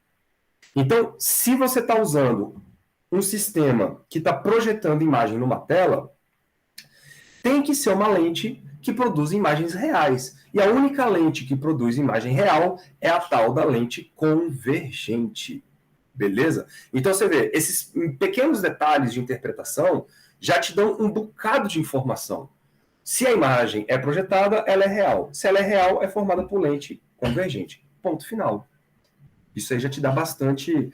Então, se você está usando um sistema que está projetando imagem numa tela, tem que ser uma lente que produz imagens reais. E a única lente que produz imagem real é a tal da lente convergente. Beleza? Então você vê, esses pequenos detalhes de interpretação já te dão um bocado de informação. Se a imagem é projetada, ela é real. Se ela é real, é formada por lente convergente. Ponto final. Isso aí já te dá bastante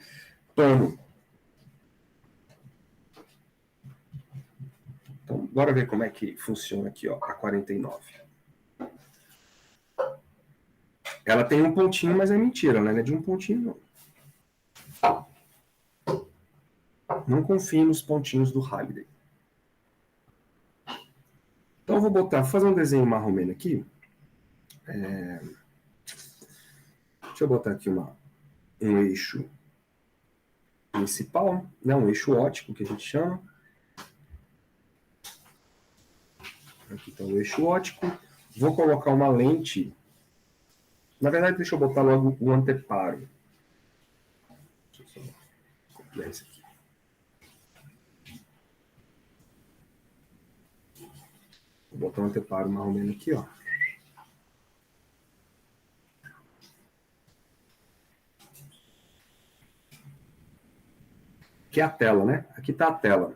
tono. Então, Bora ver como é que funciona aqui, ó, a 49. Ela tem um pontinho, mas é mentira, ela não é de um pontinho, não. Não confie nos pontinhos do Halliday. Então eu vou fazer um desenho marromeno aqui. Deixa eu botar aqui um eixo principal, né? Um eixo óptico que a gente chama. Aqui está o eixo óptico. Vou colocar uma lente. Na verdade, deixa eu botar logo o anteparo. Deixa eu só copiar isso aqui. Vou botar um anteparo marromeno aqui, ó. Que é a tela, né? Aqui está a tela.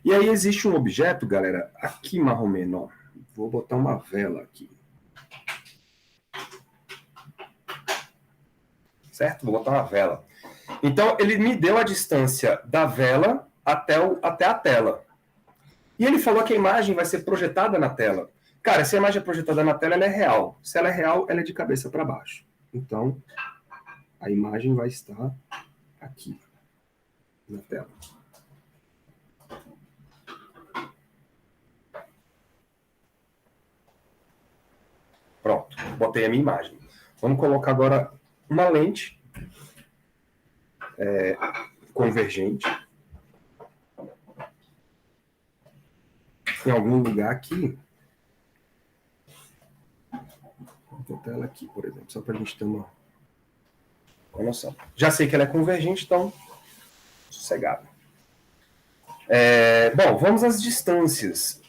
E aí existe um objeto, galera, aqui marromeno, ó. Vou botar uma vela aqui. Certo? Vou botar uma vela. Então, ele me deu a distância da vela até a tela. E ele falou que a imagem vai ser projetada na tela. Cara, se a imagem é projetada na tela, ela é real. Se ela é real, ela é de cabeça para baixo. Então, a imagem vai estar aqui, na tela. Pronto, botei a minha imagem. Vamos colocar agora uma lente convergente em algum lugar aqui. Vou botar ela aqui, por exemplo, só para a gente ter uma noção. Já sei que ela é convergente, então, sossegado. Bom, vamos às distâncias.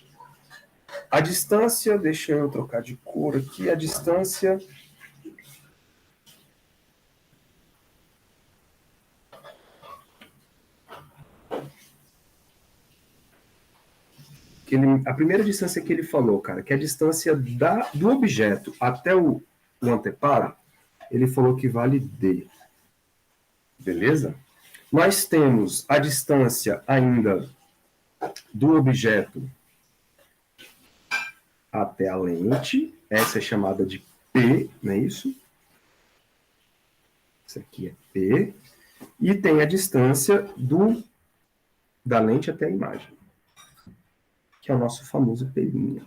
A distância, deixa eu trocar de cor aqui, a distância... A primeira distância que ele falou, cara, que é a distância do objeto até o anteparo, ele falou que vale D. Beleza? Nós temos a distância ainda do objeto até a lente. Essa é chamada de P, não é isso? Isso aqui é P. E tem a distância da lente até a imagem, que é o nosso famoso P'.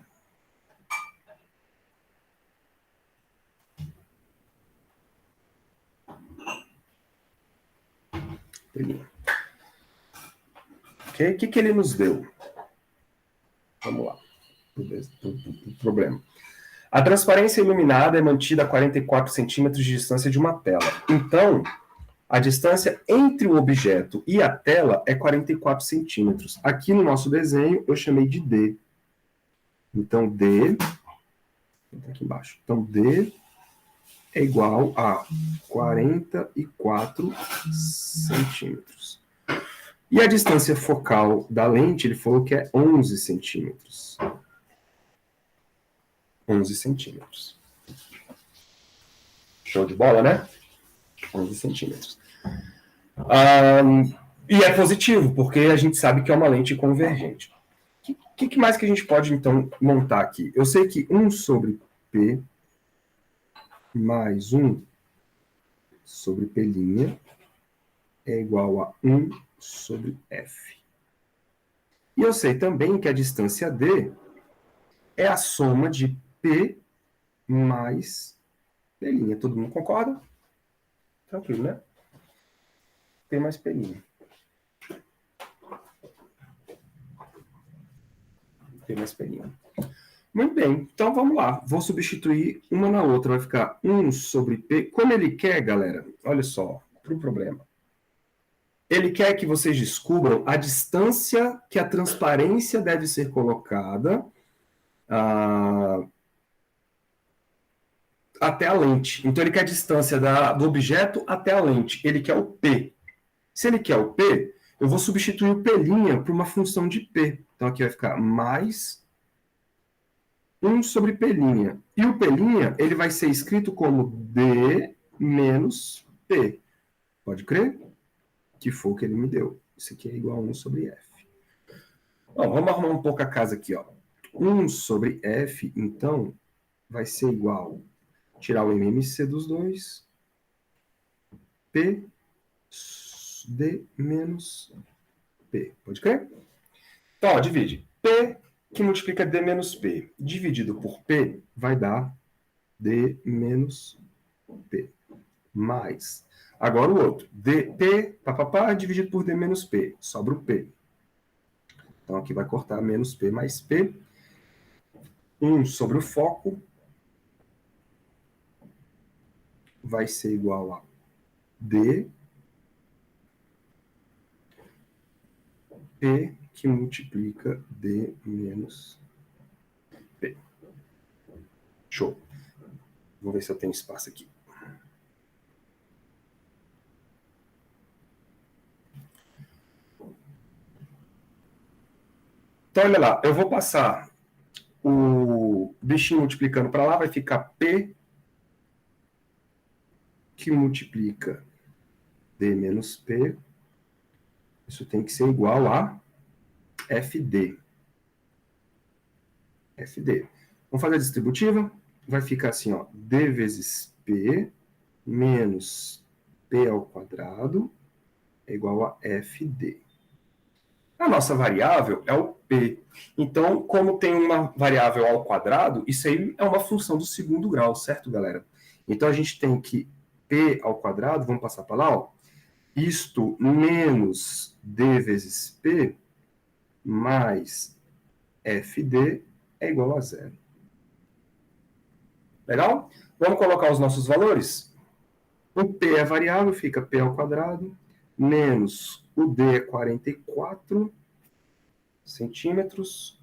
Ok? O que ele nos deu? Vamos lá. O problema. A transparência iluminada é mantida a 44 centímetros de distância de uma tela. Então, a distância entre o objeto e a tela é 44 centímetros. Aqui no nosso desenho, eu chamei de D. Então, D... aqui embaixo. Então, D é igual a 44 centímetros. E a distância focal da lente, ele falou que é 11 centímetros. 11 centímetros. Show de bola, né? 11 centímetros. E é positivo, porque a gente sabe que é uma lente convergente. O que mais que a gente pode, então, montar aqui? Eu sei que 1 sobre P mais 1 sobre P' é igual a 1 sobre F. E eu sei também que a distância D é a soma de P mais P'. Todo mundo concorda? Tranquilo, né? P mais P'. P mais P'. Muito bem, então vamos lá. Vou substituir uma na outra. Vai ficar 1 sobre P. Como ele quer, galera, olha só, para o problema. Ele quer que vocês descubram a distância que a transparência deve ser colocada até a lente. Então, ele quer a distância do objeto até a lente. Ele quer o P. Se ele quer o P, eu vou substituir o P' por uma função de P. Então, aqui vai ficar mais 1 sobre P'. E o P', ele vai ser escrito como D menos P. Pode crer? Que foi o que ele me deu. Isso aqui é igual a 1 sobre F. Bom, vamos arrumar um pouco a casa aqui, ó. 1 sobre F, então, vai ser igual, tirar o MMC dos dois, P D menos P. Pode crer? Então, ó, divide. P que multiplica D menos P dividido por P vai dar D menos P. Mais. Agora o outro. P, papapá, dividido por D menos P. Sobra o P. Então aqui vai cortar menos P mais P. 1 sobre o foco vai ser igual a D P que multiplica D menos P. Show. Vou ver se eu tenho espaço aqui. Então, olha lá, eu vou passar o bichinho multiplicando para lá, vai ficar P que multiplica D menos P. Isso tem que ser igual a FD. FD. Vamos fazer a distributiva? Vai ficar assim, ó, D vezes P menos P ao quadrado é igual a FD. A nossa variável é o P. Então, como tem uma variável ao quadrado, isso aí é uma função do segundo grau, certo, galera? Então, a gente tem que P ao quadrado, vamos passar para lá, ó, isto menos D vezes P mais FD é igual a zero. Legal? Vamos colocar os nossos valores? O P é variável, fica P ao quadrado, menos o D é 44 centímetros,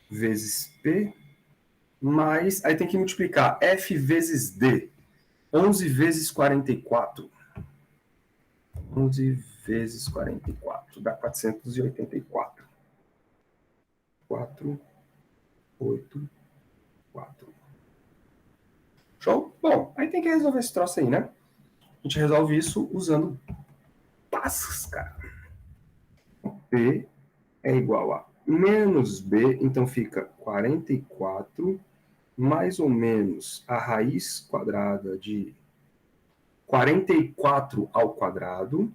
vezes P, mais, aí tem que multiplicar F vezes D, 11 vezes 44. 11 vezes 44, dá 484. 4, 8, 4. Show? Bom, aí tem que resolver esse troço aí, né? A gente resolve isso usando Pascal. P é igual a menos B, então fica 44 mais ou menos a raiz quadrada de 44 ao quadrado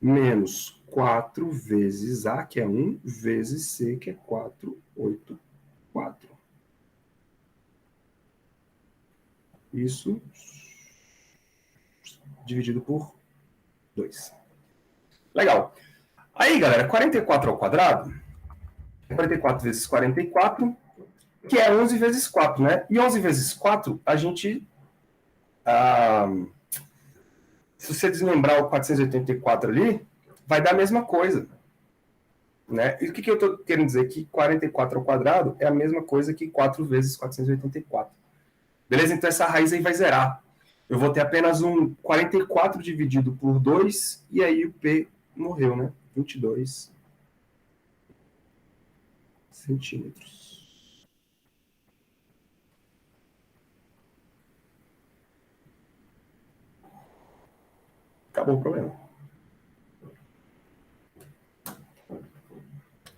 menos 4 vezes A, que é 1, vezes C, que é 4, 8, 4. Isso dividido por 2. Legal. Aí, galera, 44 ao quadrado, 44 vezes 44, que é 11 vezes 4, né? E 11 vezes 4, a gente... se você desmembrar o 484 ali, vai dar a mesma coisa. Né? E o que eu estou querendo dizer? Que 44 ao quadrado é a mesma coisa que 4 vezes 484. Beleza? Então essa raiz aí vai zerar. Eu vou ter apenas um 44 dividido por 2, e aí o P morreu, né? 22 centímetros. Acabou o problema.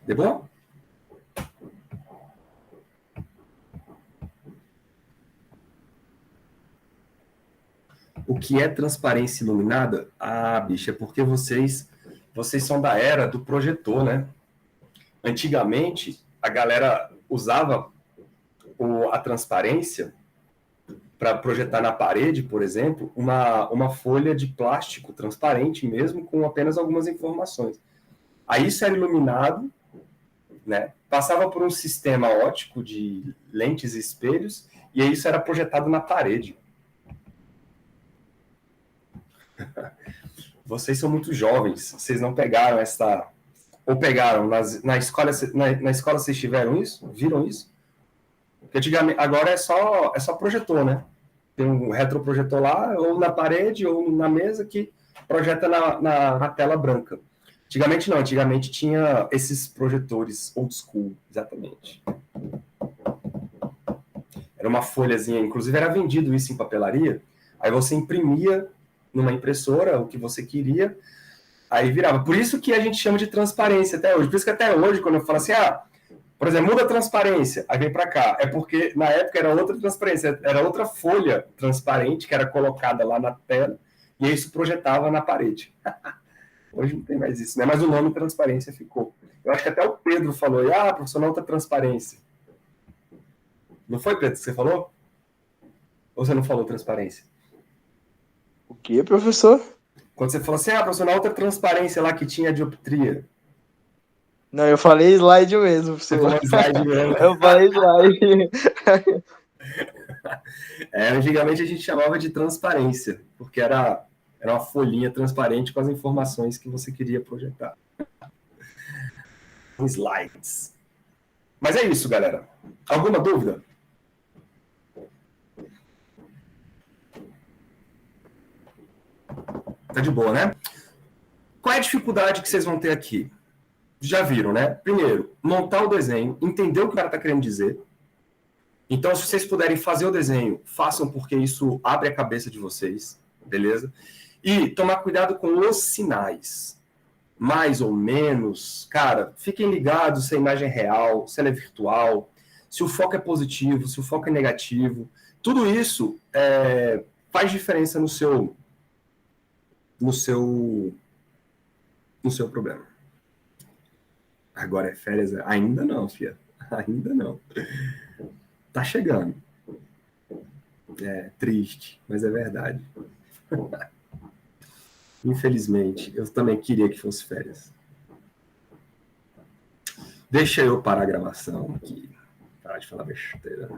De boa? O que é transparência iluminada? Ah, bicho, é porque vocês são da era do projetor, né? Antigamente, a galera usava a transparência para projetar na parede, por exemplo, uma folha de plástico transparente mesmo, com apenas algumas informações. Aí isso era iluminado, né? Passava por um sistema óptico de lentes e espelhos, e aí isso era projetado na parede. Vocês são muito jovens, vocês não pegaram essa... Ou pegaram, na escola vocês tiveram isso? Viram isso? Porque antigamente, agora é só projetor, né? Tem um retroprojetor lá, ou na parede, ou na mesa, que projeta na tela branca. Antigamente não, antigamente tinha esses projetores old school, exatamente. Era uma folhazinha, inclusive era vendido isso em papelaria, aí você imprimia numa impressora o que você queria, aí virava. Por isso que a gente chama de transparência até hoje. Por isso que até hoje, quando eu falo assim, por exemplo, muda a transparência, aí vem para cá. É porque na época era outra transparência, era outra folha transparente que era colocada lá na tela, e aí isso projetava na parede. Hoje não tem mais isso, né? Mas o nome transparência ficou. Eu acho que até o Pedro falou, profissional outra transparência. Não foi, Pedro, que você falou? Ou você não falou transparência? O que, professor? Quando você falou assim, profissional outra transparência lá que tinha dioptria. Não, eu falei slide mesmo, Você professor. falou slide mesmo. Eu falei slide. Antigamente a gente chamava de transparência, porque era uma folhinha transparente com as informações que você queria projetar. Slides. Mas é isso, galera. Alguma dúvida? Tá de boa, né? Qual é a dificuldade que vocês vão ter aqui? Já viram, né? Primeiro, montar o desenho, entender o que o cara está querendo dizer. Então, se vocês puderem fazer o desenho, façam, porque isso abre a cabeça de vocês, beleza? E tomar cuidado com os sinais. Mais ou menos, cara, fiquem ligados se a imagem é real, se ela é virtual, se o foco é positivo, se o foco é negativo. Tudo isso faz diferença no seu problema. Agora é férias? Ainda não, filha. Ainda não. Tá chegando. É triste, mas é verdade. Infelizmente, eu também queria que fosse férias. Deixa eu parar a gravação aqui. Parar de falar besteira.